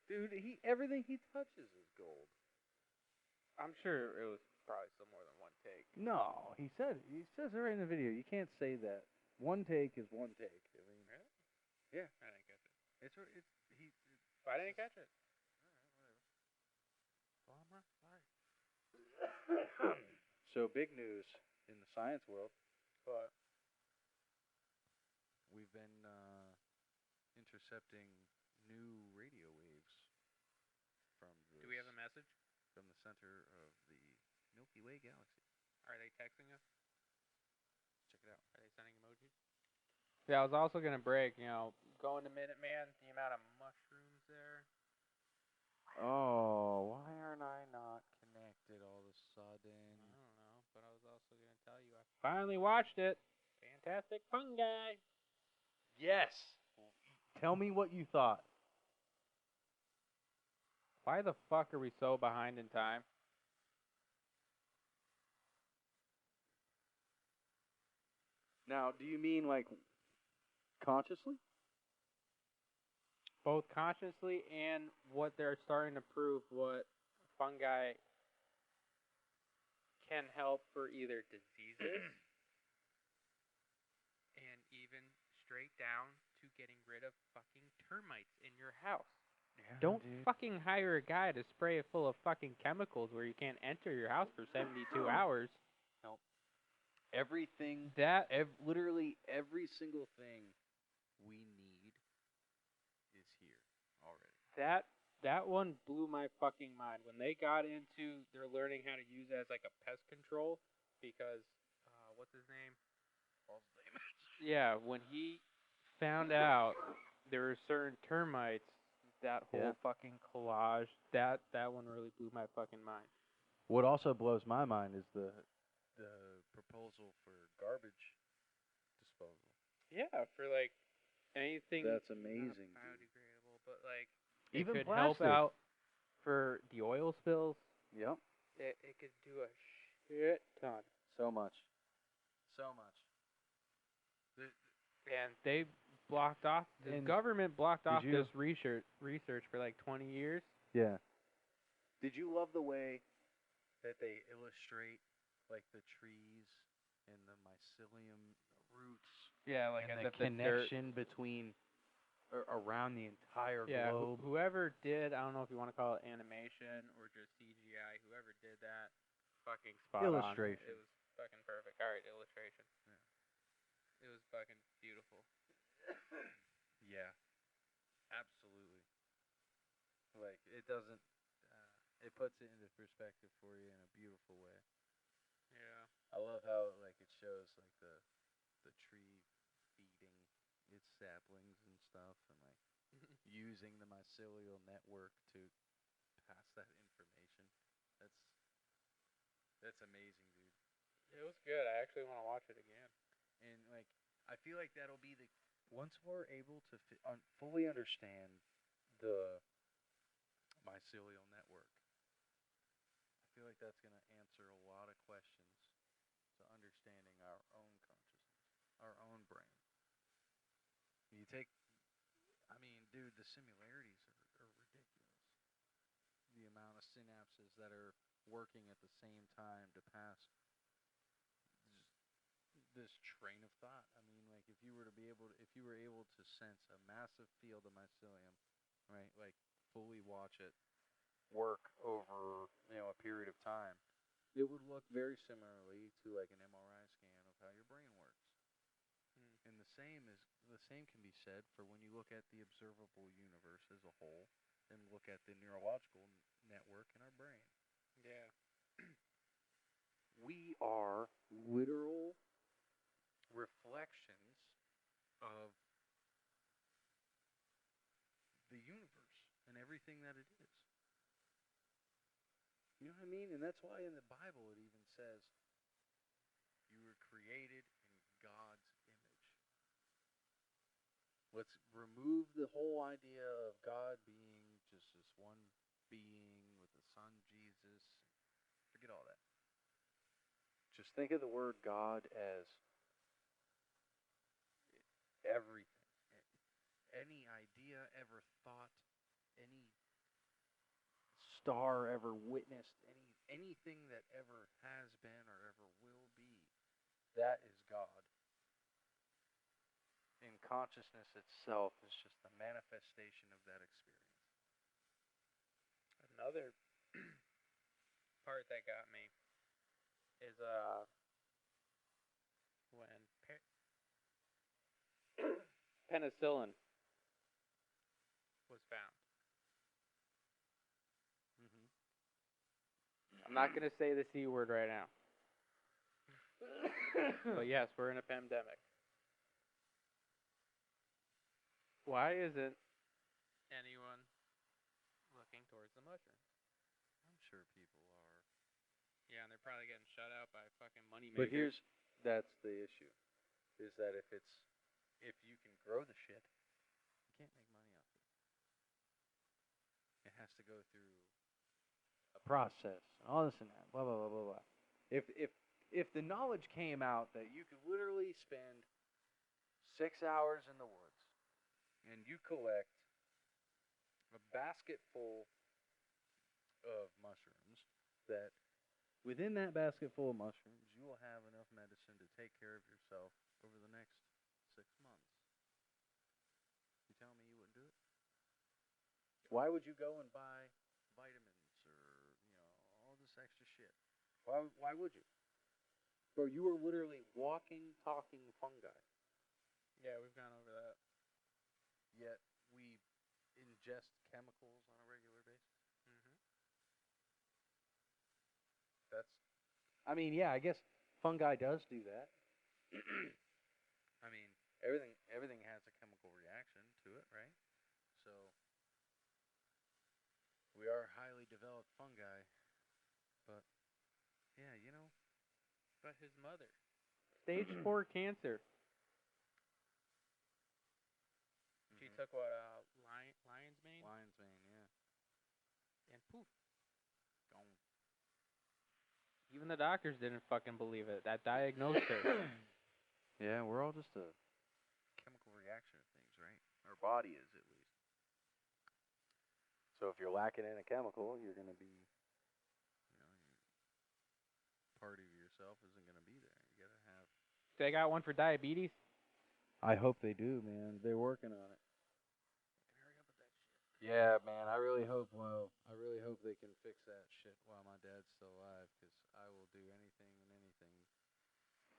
Dude, everything he touches is gold. I'm sure it was probably still more than one take. No, he says it right in the video. You can't say that. One take is one take. I mean, Really? yeah, I didn't catch it. he. I didn't catch it. Well, I'm right. Sorry. So big news in the science world. But We've been intercepting new radio waves from the do we have a message? from the center of the Milky Way galaxy. Are they texting us? Check it out. Are they sending emojis? Yeah, I was also gonna break. Going to Minuteman, the amount of mushrooms there. Oh, why aren't I not connected all of a sudden? I don't know, but I was also gonna tell you I finally watched it. Fantastic Fungi. Yes. Tell me what you thought. Why the fuck are we so behind in time? Now, do you mean like consciously? Both consciously and what they're starting to prove what fungi can help for either diseases and even straight down to getting rid of fucking termites in your house. Yeah, Don't dude. fucking hire a guy to spray it full of fucking chemicals where you can't enter your house for 72 hours. Everything, That literally every single thing we need is here already. that one blew my fucking mind when they got into they're learning how to use it as like a pest control because what's his name? Yeah, when he found out there were certain termites, that whole Yeah. fucking collage, that one really blew my fucking mind. What also blows my mind is the Proposal for garbage disposal. Yeah, for like anything That's not amazing, dude. biodegradable, but like Even it could help plastic. out for the oil spills. Yep. It could do a shit ton. So much. So much. And they blocked off the And government blocked did off you- this research for like 20 years. yeah. Did you love the way that they illustrate like the trees and the mycelium roots? Yeah, like And as the if the dirt. connection between around the entire Yeah, globe. whoever did, I don't know if you want to call it animation or just CGI, whoever did that, fucking spot Illustration. on. It was fucking perfect. All right, illustration. Yeah. It was fucking beautiful. Yeah. Absolutely. Like it doesn't. It puts it into perspective for you in a beautiful way. Yeah. I love how like it shows like the tree feeding its saplings and stuff, and like using the mycelial network to pass that information. That's amazing, dude. It was good. I actually want to watch it again. And like I feel like that'll be the once we're able to fully understand the mycelial network. I feel like that's going to answer a lot of questions to understanding our own consciousness, our own brain. You take, I mean, dude, the similarities are ridiculous. The amount of synapses that are working at the same time to pass this train of thought. I mean, like if you were able to sense a massive field of mycelium, right? Like fully watch it work over, a period of time, it would look very similarly to like an MRI scan of how your brain works. And the same can be said for when you look at the observable universe as a whole and look at the neurological network in our brain. Yeah. We are literal reflections of the universe and everything that it is. You know what I mean? And that's why in the Bible it even says you were created in God's image. Let's remove the whole idea of God being just this one being with the Son Jesus. Forget all that. Just think of the word God as everything. Any idea ever thought, any star ever witnessed, anything that ever has been or ever will be, that is God. And consciousness itself is just the manifestation of that experience. Another part that got me is when penicillin was found. I'm not gonna say the C word right now. But yes, we're in a pandemic. Why isn't anyone looking towards the mushrooms? I'm sure people are. Yeah, and they're probably getting shut out by fucking money But makers. that's the issue, is that if you can grow the shit, you can't make money off it. It has to go through A process, all this and that, blah blah blah blah blah. If the knowledge came out that you could literally spend 6 hours in the woods and you collect a basket full of mushrooms, that within that basket full of mushrooms you will have enough medicine to take care of yourself over the next 6 months. Why would you go and buy vitamins or all this extra shit? Why would you? Bro, you are literally walking, talking fungi. Yeah, we've gone over that. Yet we ingest chemicals on a regular basis. Mm-hmm. That's. I mean, yeah, I guess fungi does do that. I mean, everything has a chemical reaction to it, right? So we are highly developed fungi, but yeah, But his mother, stage 4 cancer. She took what? Lion's mane. lion's mane, yeah, And poof. gone. Even the doctors didn't fucking believe it. That diagnosed her. Yeah, we're all just a chemical reaction of things, right? Our body is, at least. So if you're lacking in a chemical, you're gonna be, part of yourself isn't gonna be there. You gotta have. They got one for diabetes. I hope they do, man. They're working on it. Hurry up with that shit. Yeah, man. I really hope. Well, I really hope they can fix that shit while my dad's still alive, because I will do anything and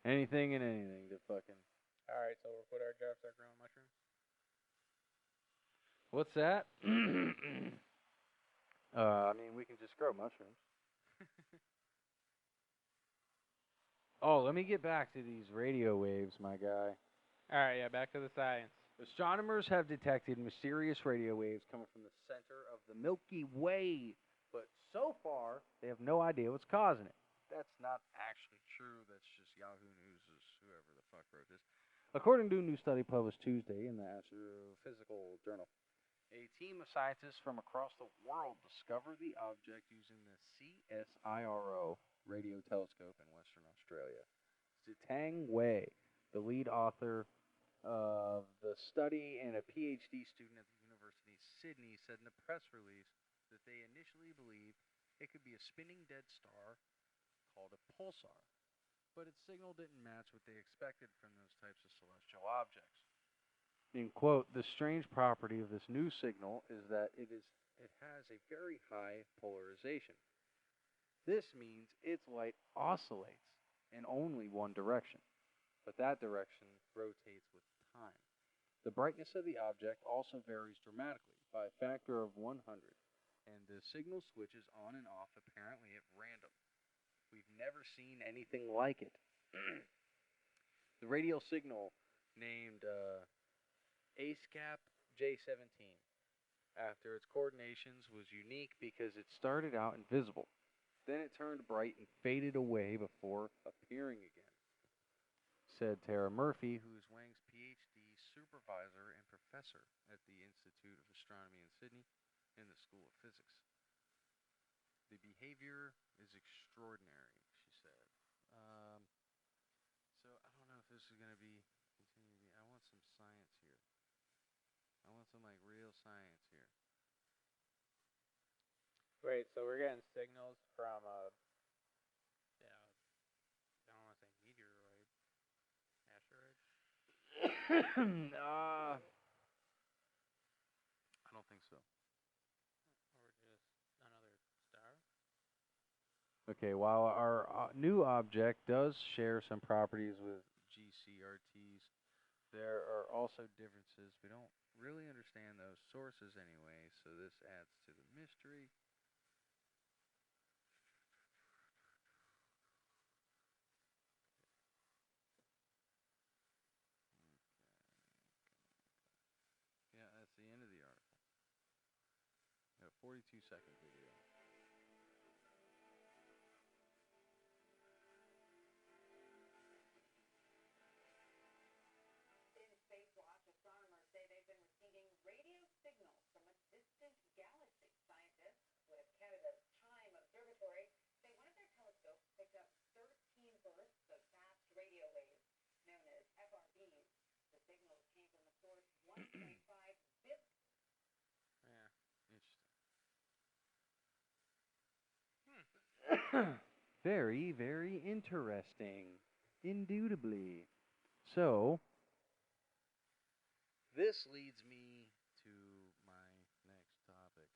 anything to fucking. All right, so we'll quit our job, start growing mushrooms. What's that? I mean, we can just grow mushrooms. Oh, let me get back to these radio waves, my guy. All right, yeah, back to the science. Astronomers have detected mysterious radio waves coming from the center of the Milky Way, but so far they have no idea what's causing it. That's not actually true. That's just Yahoo News, whoever the fuck wrote this. According to a new study published Tuesday in the Astrophysical Journal, a team of scientists from across the world discovered the object using the CSIRO radio telescope in Western Australia. Zitang Wei, the lead author of the study and a PhD student at the University of Sydney, said in a press release that they initially believed it could be a spinning dead star called a pulsar, but its signal didn't match what they expected from those types of celestial objects. In quote, the strange property of this new signal is that it has a very high polarization. This means its light oscillates in only one direction, but that direction rotates with time. The brightness of the object also varies dramatically by a factor of 100, and the signal switches on and off apparently at random. We've never seen anything like it. The radio signal named ASCAP J17 after its coordinations was unique because it started out invisible. Then it turned bright and faded away before appearing again, said Tara Murphy, who is Wang's PhD supervisor and professor at the Institute of Astronomy in Sydney in the School of Physics. The behavior is extraordinary, she said. So I don't know if this is going to be continue to be. I want some science here. I want some real science here. Wait, so we're getting signals from yeah, I don't want to say meteoroid, asteroid. I don't think so. Or just another star? Okay, while our new object does share some properties with GCRTs, there are also differences. We don't really understand those sources anyway, so this adds to the mystery. Yeah, that's the end of the article. A 42-second video. In Spacewatch, astronomers say they've been receiving radio signals from a distant galaxy. Scientists with Canada's Chime Observatory say one of their telescopes picked up 13 bursts of fast radio waves known as FRBs. The signals came from a source 1.5 bits. Yeah. Interesting. Very, very interesting. Indubitably. So, this leads me to my next topic.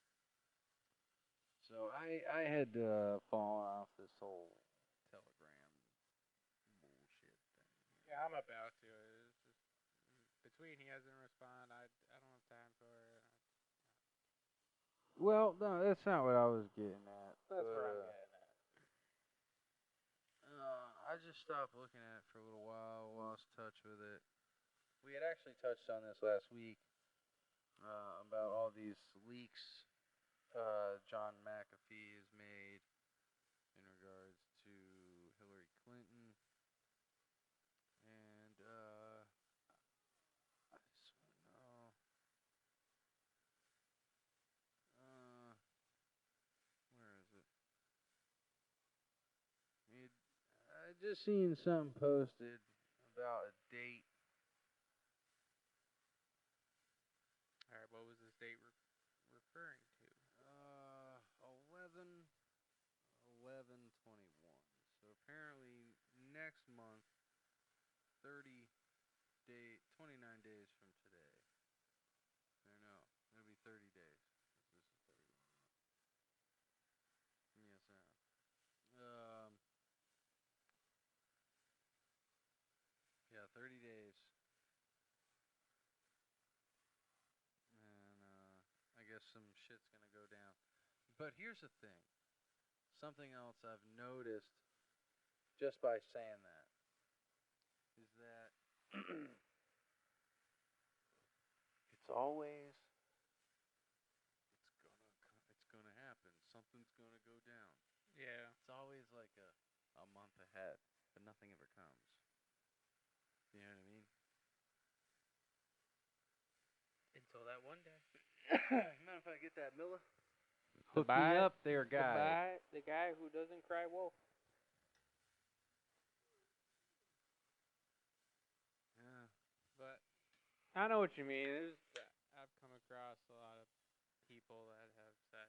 So I had fallen off this whole Telegram bullshit thing. Yeah, I'm about to. It's just between he hasn't responded, I don't have time for it. Well, no, that's not what I was getting at. That's but, where I'm getting at. I just stopped looking at it for a little while, lost touch with it. We had actually touched on this last week about all these leaks John McAfee has made in regards to Hillary Clinton. And I swear, no. Where is it? I just seen something posted about a date. All right, what was this date referring to? 11 11/21. So apparently next month, 29 days from today. Or no, it'll be 30 days. This is 31. Yes, yeah, 30 days. And I guess some shit's gonna go down. But here's the thing. Something else I've noticed just by saying that is that it's always it's gonna happen. Something's gonna go down. Yeah. It's always like a month ahead, but nothing ever comes. You know what I mean? Until that one day. Mind if I get that Miller? Hook Goodbye. me up there, guy. The guy who doesn't cry wolf. Yeah. But I know what you mean. I've come across a lot of people that have said,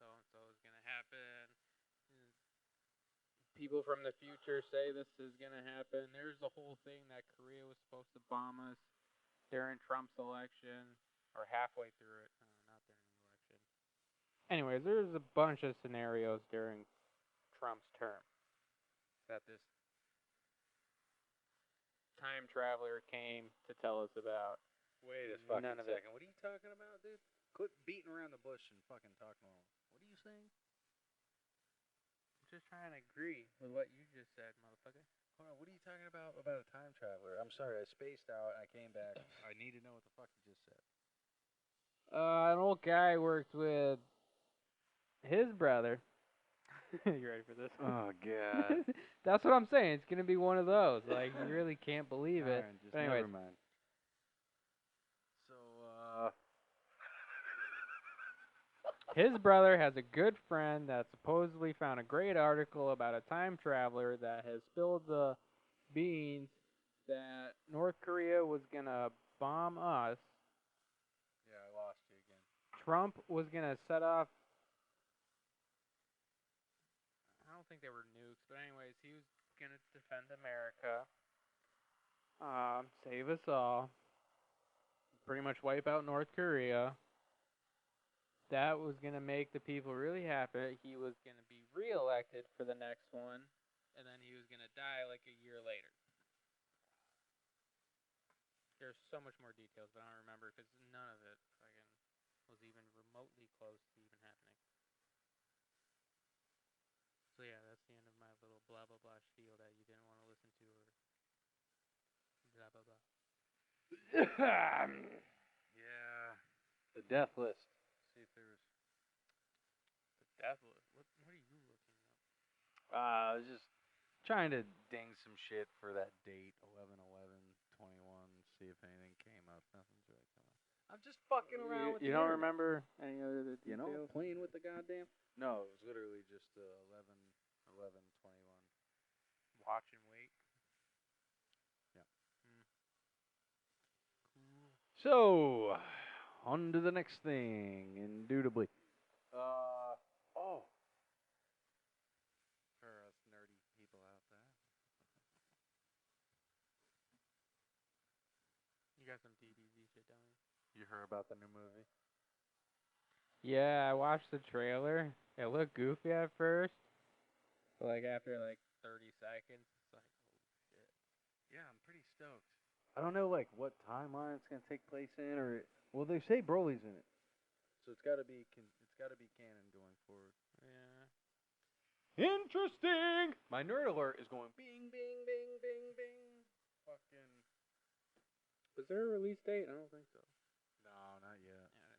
so and so is gonna happen. People from the future say this is gonna happen. There's the whole thing that Korea was supposed to bomb us during Trump's election, or halfway through it. No, not during the election. Anyways, there's a bunch of scenarios during Trump's term that this time traveler came to tell us about. Wait a fucking None of it. second. What are you talking about, dude? Quit beating around the bush and fucking talk normal. What are you saying? I'm just trying to agree with what you just said, motherfucker. Hold on, what are you talking about a time traveler? I'm sorry, I spaced out. I came back. I need to know what the fuck you just said. An old guy worked with his brother. You ready for this? Oh god. That's what I'm saying. It's gonna be one of those. Like you really can't believe it. Alright, just But anyways, never mind. So, his brother has a good friend that supposedly found a great article about a time traveler that has spilled the beans that North Korea was gonna bomb us. yeah, I lost you again. Trump was gonna set off. I don't think they were nukes, but anyways, he was gonna defend America, save us all, pretty much wipe out North Korea. That was gonna make the people really happy. He was gonna be reelected for the next one, and then he was gonna die like a year later. There's so much more details, but I don't remember because none of it fucking was even remotely close to even happening. So yeah, that's the end of my little blah blah blah spiel that you didn't want to listen to, or blah blah blah. Yeah. The death list. See if there was. The death list. What are you looking up? I was just trying to ding some shit for that date, 11/11/21. See if anything came up. Nothing's really come up. I'm just fucking around with You the don't internet. remember any other details? You know, playing with the goddamn. No, it was literally just 11/11/21. Watch and wait. Yeah. Cool. So, on to the next thing, indubitably. Oh. For us nerdy people out there. You got some DBZ shit, don't you? You heard about the new movie? Yeah, I watched the trailer. It looked goofy at first, but like after like 30 seconds, it's like, oh shit. Yeah, I'm pretty stoked. I don't know like what timeline it's gonna take place in, or well, they say Broly's in it. So it's got to be canon going forward. Yeah. Interesting. My nerd alert is going bing, bing, bing, bing, bing. Fucking Was there a release date? I don't think so. no, not yet. Yeah.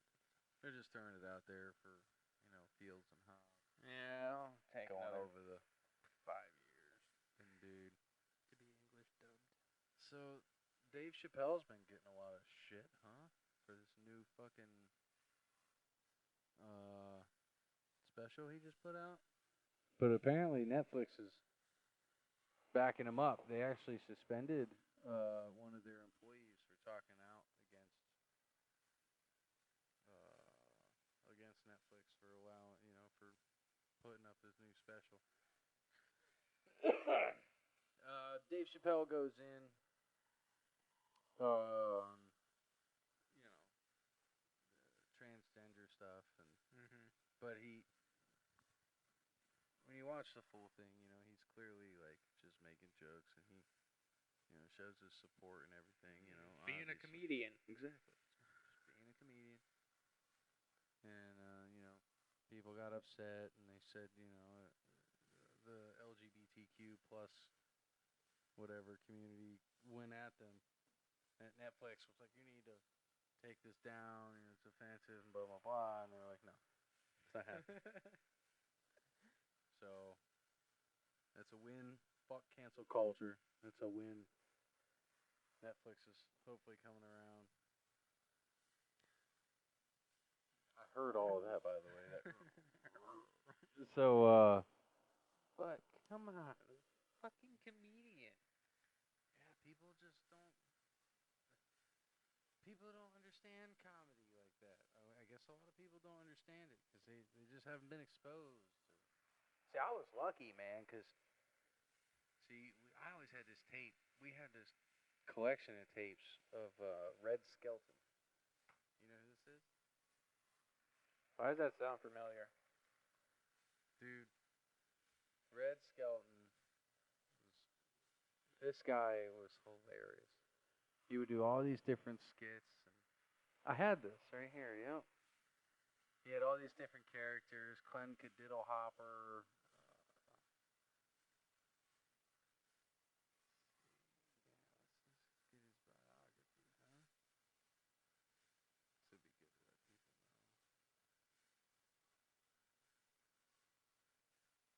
They're just throwing it out there for Fields and Hobbs Yeah, I'll take going another over the 5 years. And dude, to be English dubbed. so Dave Chappelle's been getting a lot of shit, huh? For this new fucking special he just put out. But apparently Netflix is backing him up. They actually suspended One of their employees for talking out against Netflix for allowing, for putting up his new special. Dave Chappelle goes in, you know, transgender stuff, and but when you watch the full thing, he's clearly like just making jokes, and he, shows his support and everything, Being a obviously. comedian. Exactly. Just being a comedian. And, people got upset and they said, the LGBTQ plus whatever community went at them. And Netflix was like, you need to take this down, it's offensive and blah, blah, blah. And they were like, no, it's not happening. So, that's a win. Fuck cancel culture. That's a win. Netflix is hopefully coming around. I heard all of that, by the way. So, But come on, fucking comedian. Yeah, people don't understand comedy like that. I guess a lot of people don't understand it because they just haven't been exposed. See, I was lucky, man, because, I always had this tape. We had this collection of tapes of Red Skelton. You know who this is? Why does that sound familiar? Dude, Red Skelton this guy was hilarious. He would do all these different skits. I had this right here. Yep. He had all these different characters. Clem Cadiddle Hopper. Let's get his biography, huh? This would be good to let people know.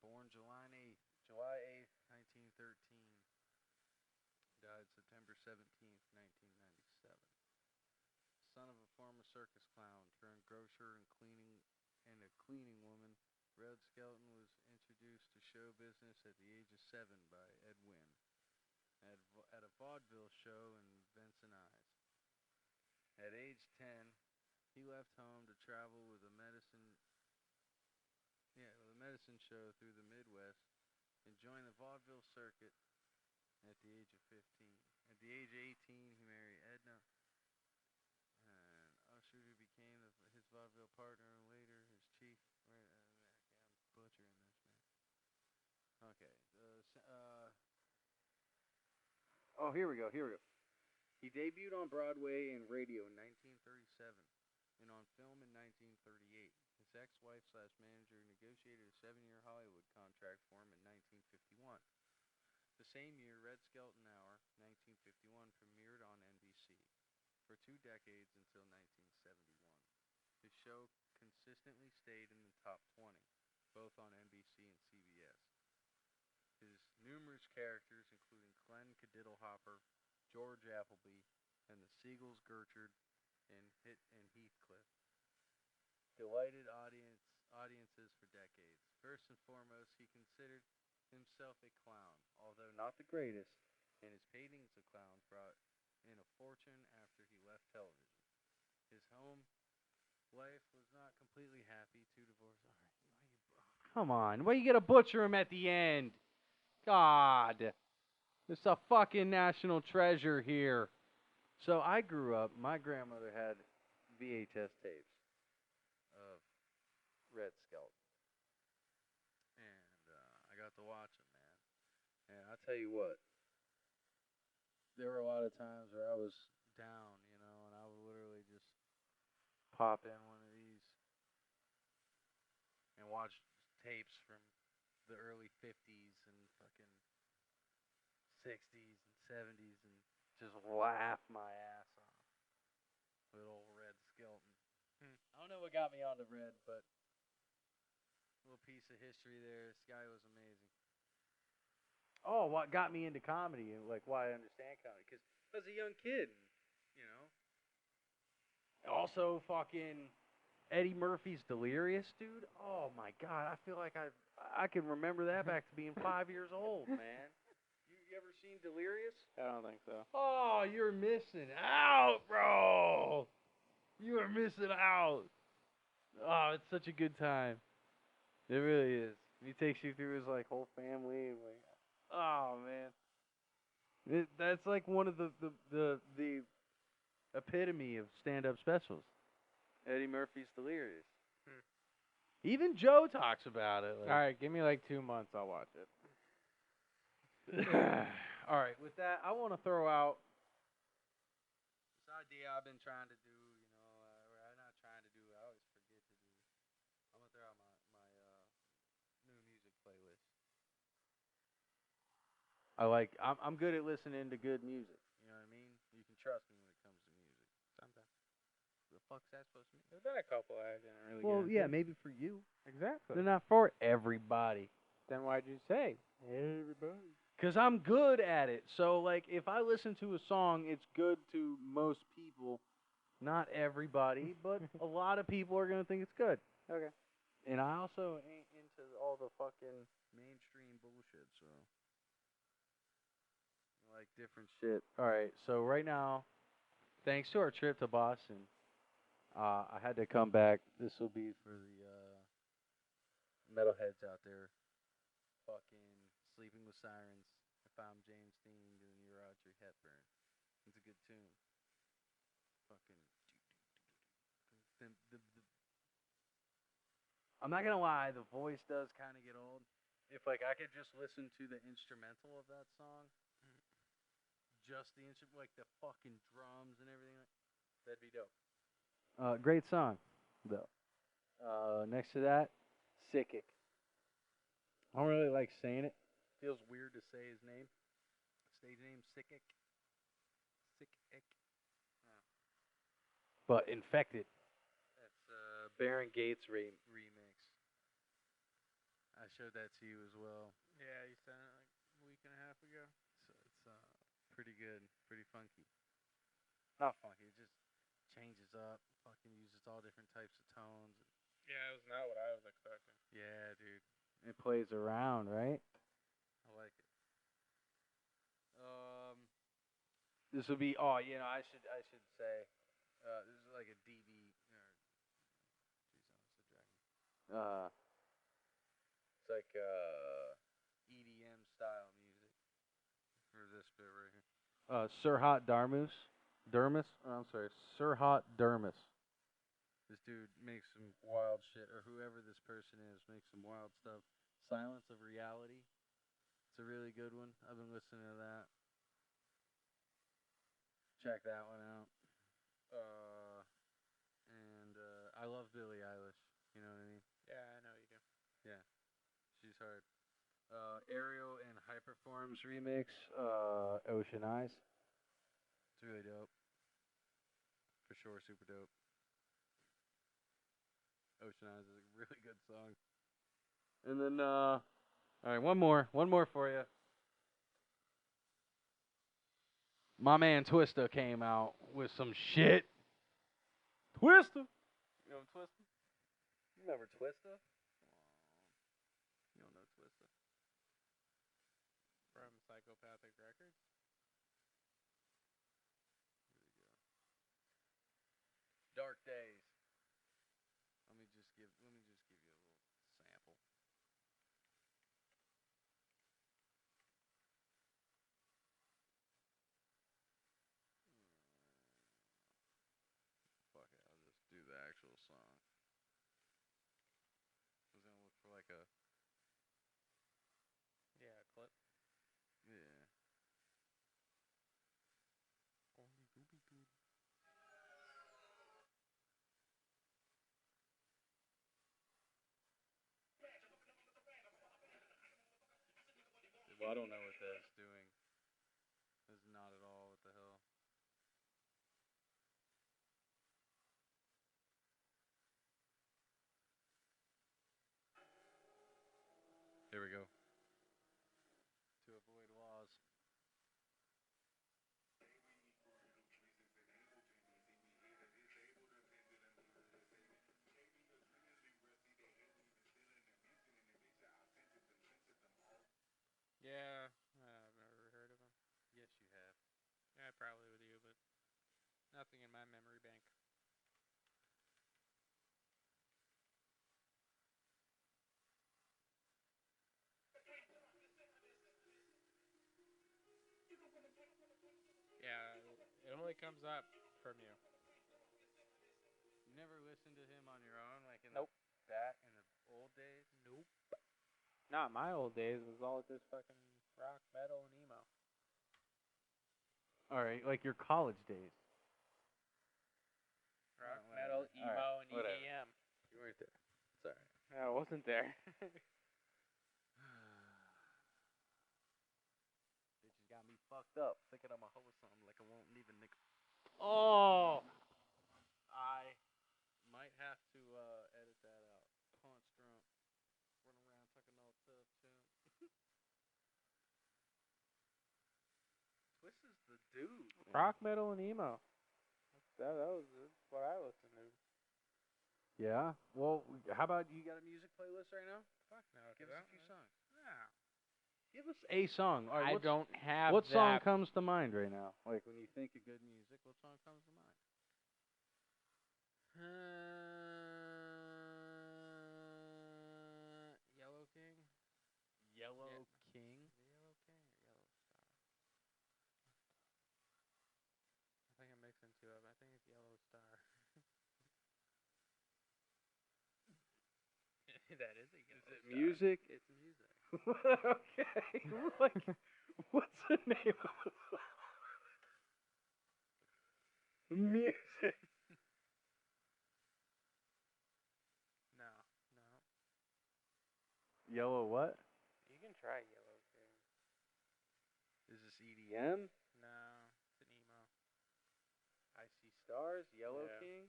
Born July 8th, 1913. Died September 17th, 1997. Son of a former circus clown turned grocer and a cleaning woman, Red Skelton was introduced to show business at the age of 7 by Ed Wynn at a vaudeville show in Vincennes. At age 10, he left home to travel with a medicine show through the Midwest and joined the vaudeville circuit at the age of 15. At the age of 18, he married Edna and Usher, who became his vaudeville partner and later his chief. I'm butchering this, man. Okay. Oh, here we go. He debuted on Broadway and radio in 1937 and on film in 1938. His ex-wife/manager negotiated a 7-year Hollywood contract for him in 1951. The same year, Red Skelton Hour, 1951, premiered on NBC for 2 decades until 1971. His show consistently stayed in the top 20, both on NBC and CBS. His numerous characters, including Clem Cadiddle Hopper, George Appleby, and the Seagulls Gertrude and Heathcliff, delighted audiences for decades. First and foremost, he considered himself a clown, although not the greatest, and his paintings of clowns brought in a fortune after he left television. His home life was not completely happy. 2 divorces. Come on. Why you gotta butcher him at the end? God. It's a fucking national treasure here. So I grew up, my grandmother had VHS tapes of Red Skelton. to watch them, man. And I tell you what, there were a lot of times where I was down, and I would literally just pop in one of these and watch tapes from the early 50s and fucking 60s and 70s and just laugh my ass off with old Red Skelton. I don't know what got me onto Red, but a little piece of history there. This guy was amazing. Oh, what got me into comedy and like why I understand comedy? Because I was a young kid, Also, fucking Eddie Murphy's Delirious, dude. Oh my God, I feel like I can remember that back to being 5 years old, man. You ever seen Delirious? I don't think so. Oh, you're missing out, bro. You are missing out. Oh, it's such a good time. It really is. He takes you through his like whole family and like, oh man, that's like one of the epitome of stand-up specials. Eddie Murphy's Delirious. Even Joe talks about it. All right, give me like 2 months. I'll watch it. All right, with that, I want to throw out this idea I've been trying to do. I'm not trying to do. I always forget to do. I'm gonna throw out my new music playlist. I'm good at listening to good music. You know what I mean? You can trust me when it comes to music. Sometimes. The fuck's that supposed to mean? There's been a couple I didn't really Well, get yeah, into. maybe for you. Exactly. They're not for everybody. Then why'd you say everybody? Because I'm good at it. So, like, if I listen to a song, it's good to most people. Not everybody, but a lot of people are going to think it's good. Okay. And I also ain't into all the fucking mainstream bullshit, so I like different shit. All right, so right now, thanks to our trip to Boston, I had to come back. This will be for the metalheads out there. Fucking Sleeping with Sirens. If I'm James Dean doing your Audrey Hepburn. It's a good tune. Fucking. I'm not gonna lie, the voice does kind of get old. If like I could just listen to the instrumental of that song, just the instrument, like the fucking drums and everything, that'd be dope. Great song, though. Next to that, Sickick. I don't really like saying it. Feels weird to say his name. Stage name, Sickick. Sickick. But Infected. That's Baron Gates remix. I showed that to you as well. Yeah, you sent it like a week and a half ago. So it's pretty good, pretty funky. Not funky, it just changes up. Fucking uses all different types of tones. Yeah, it was not what I was expecting. Yeah, dude. It plays around, right? I like it. This would be. Oh, I should say. This is like a DB. Or, geez, I almost said dragon. It's like EDM style music for this bit right here. Sirhat Dermus. I'm sorry, Sirhat Dermus. This dude makes some wild shit, or whoever this person is makes some wild stuff. Silence of Reality. It's a really good one. I've been listening to that. Check that one out. And I love Billie Eilish. You know what I mean? Yeah, I know you do. Yeah, she's hard. Aerial and Hyperforms remix. Ocean Eyes. It's really dope. For sure, super dope. Ocean Eyes is a really good song. And then, all right, one more for you. My man Twista came out with some shit. Twista! You know Twista? You remember Twista? You don't know Twista. From Psychopathic Records. Dark Days. Let me just give you a little sample. Fuck it, I'll just do the actual song. I was gonna look for like a Well, I don't know what that's doing. This is not at all. What the hell? Here we go. To avoid laws. Yeah, I've never heard of him. Yes, you have. Yeah, probably with you, but nothing in my memory bank. Yeah, it only comes up from you. You never listened to him on your own, like in Nope. in the old days. Nope. Not my old days. It was all just fucking rock, metal, and emo. All right, like your college days. Rock, Whatever. metal, emo, Alright, and whatever. EDM. You weren't there. Sorry. No, I wasn't there. Bitches got me fucked up, thinking I'm a hoe or something, like I won't leave a nigga. Oh! I might have to edit that out. Punch drunk, running around talking all tough, chump. Twist is the dude. Man. Rock, metal, and emo. That's what I listened to. Yeah. Well, how about you got a music playlist right now? Fuck no. Give us a few songs. Yeah. Give us a song. All right, I what's- don't have What song that. comes to mind right now? Like when you think of good music, what song comes to mind? Yellow King? Yellow King. Is it Yellow King or Yellow Star? I think I'm mixing two up. I think it's Yellow Star. That is a Yellow Is it Star. music? It's music. Okay. Like, what's the name of the song? Music. No. Yellow what? You can try Yellow King. Is this EDM? No. It's an emo. I See Stars? Yellow Yeah. King?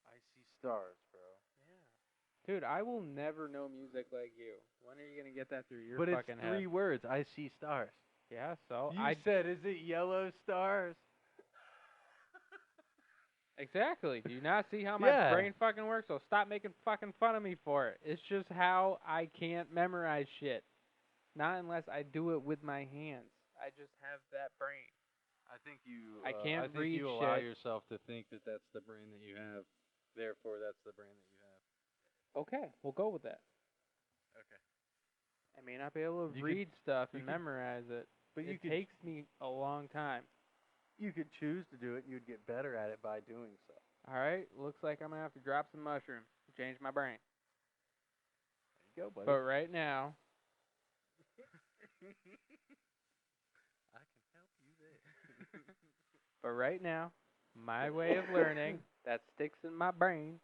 I See Stars, bro. Yeah. Dude, I will never know music like you. When are you gonna get that through your But it's fucking three head? words. I see stars. Yeah, so You said, is it yellow stars? Exactly. Do you not see how my Yeah. brain fucking works? So stop making fucking fun of me for it. It's just how I can't memorize shit. Not unless I do it with my hands. I just have that brain. I think you. I can't I think read you allow shit. yourself to think that that's the brain that you have. Therefore, that's the brain that you have. Okay, we'll go with that. Okay. I may not be able to You could- read stuff you and could- memorize it. But you It could takes me a long time. you could choose to do it, and you'd get better at it by doing so. All right, looks like I'm gonna have to drop some mushrooms to change my brain. There you go, buddy. But right now, I can help you there. my way of learning that sticks in my brain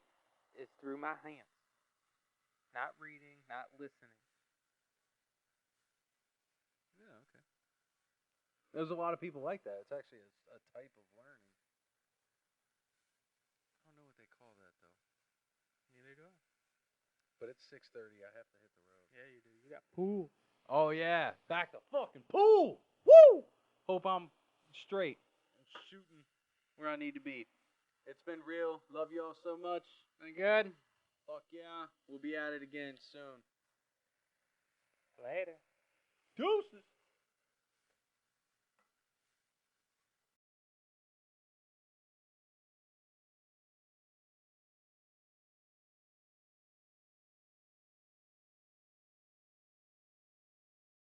is through my hands. Not reading, not listening. Yeah. Okay. There's a lot of people like that. It's actually a type of learning. I don't know what they call that though. Neither do I. But it's 6:30. I have to hit the road. Yeah, you do. You got pool. Oh yeah, back to fucking pool. Woo! Hope I'm straight. I'm shooting where I need to be. It's been real. Love y'all so much. Been good. Fuck yeah. We'll be at it again soon. Later. Deuces.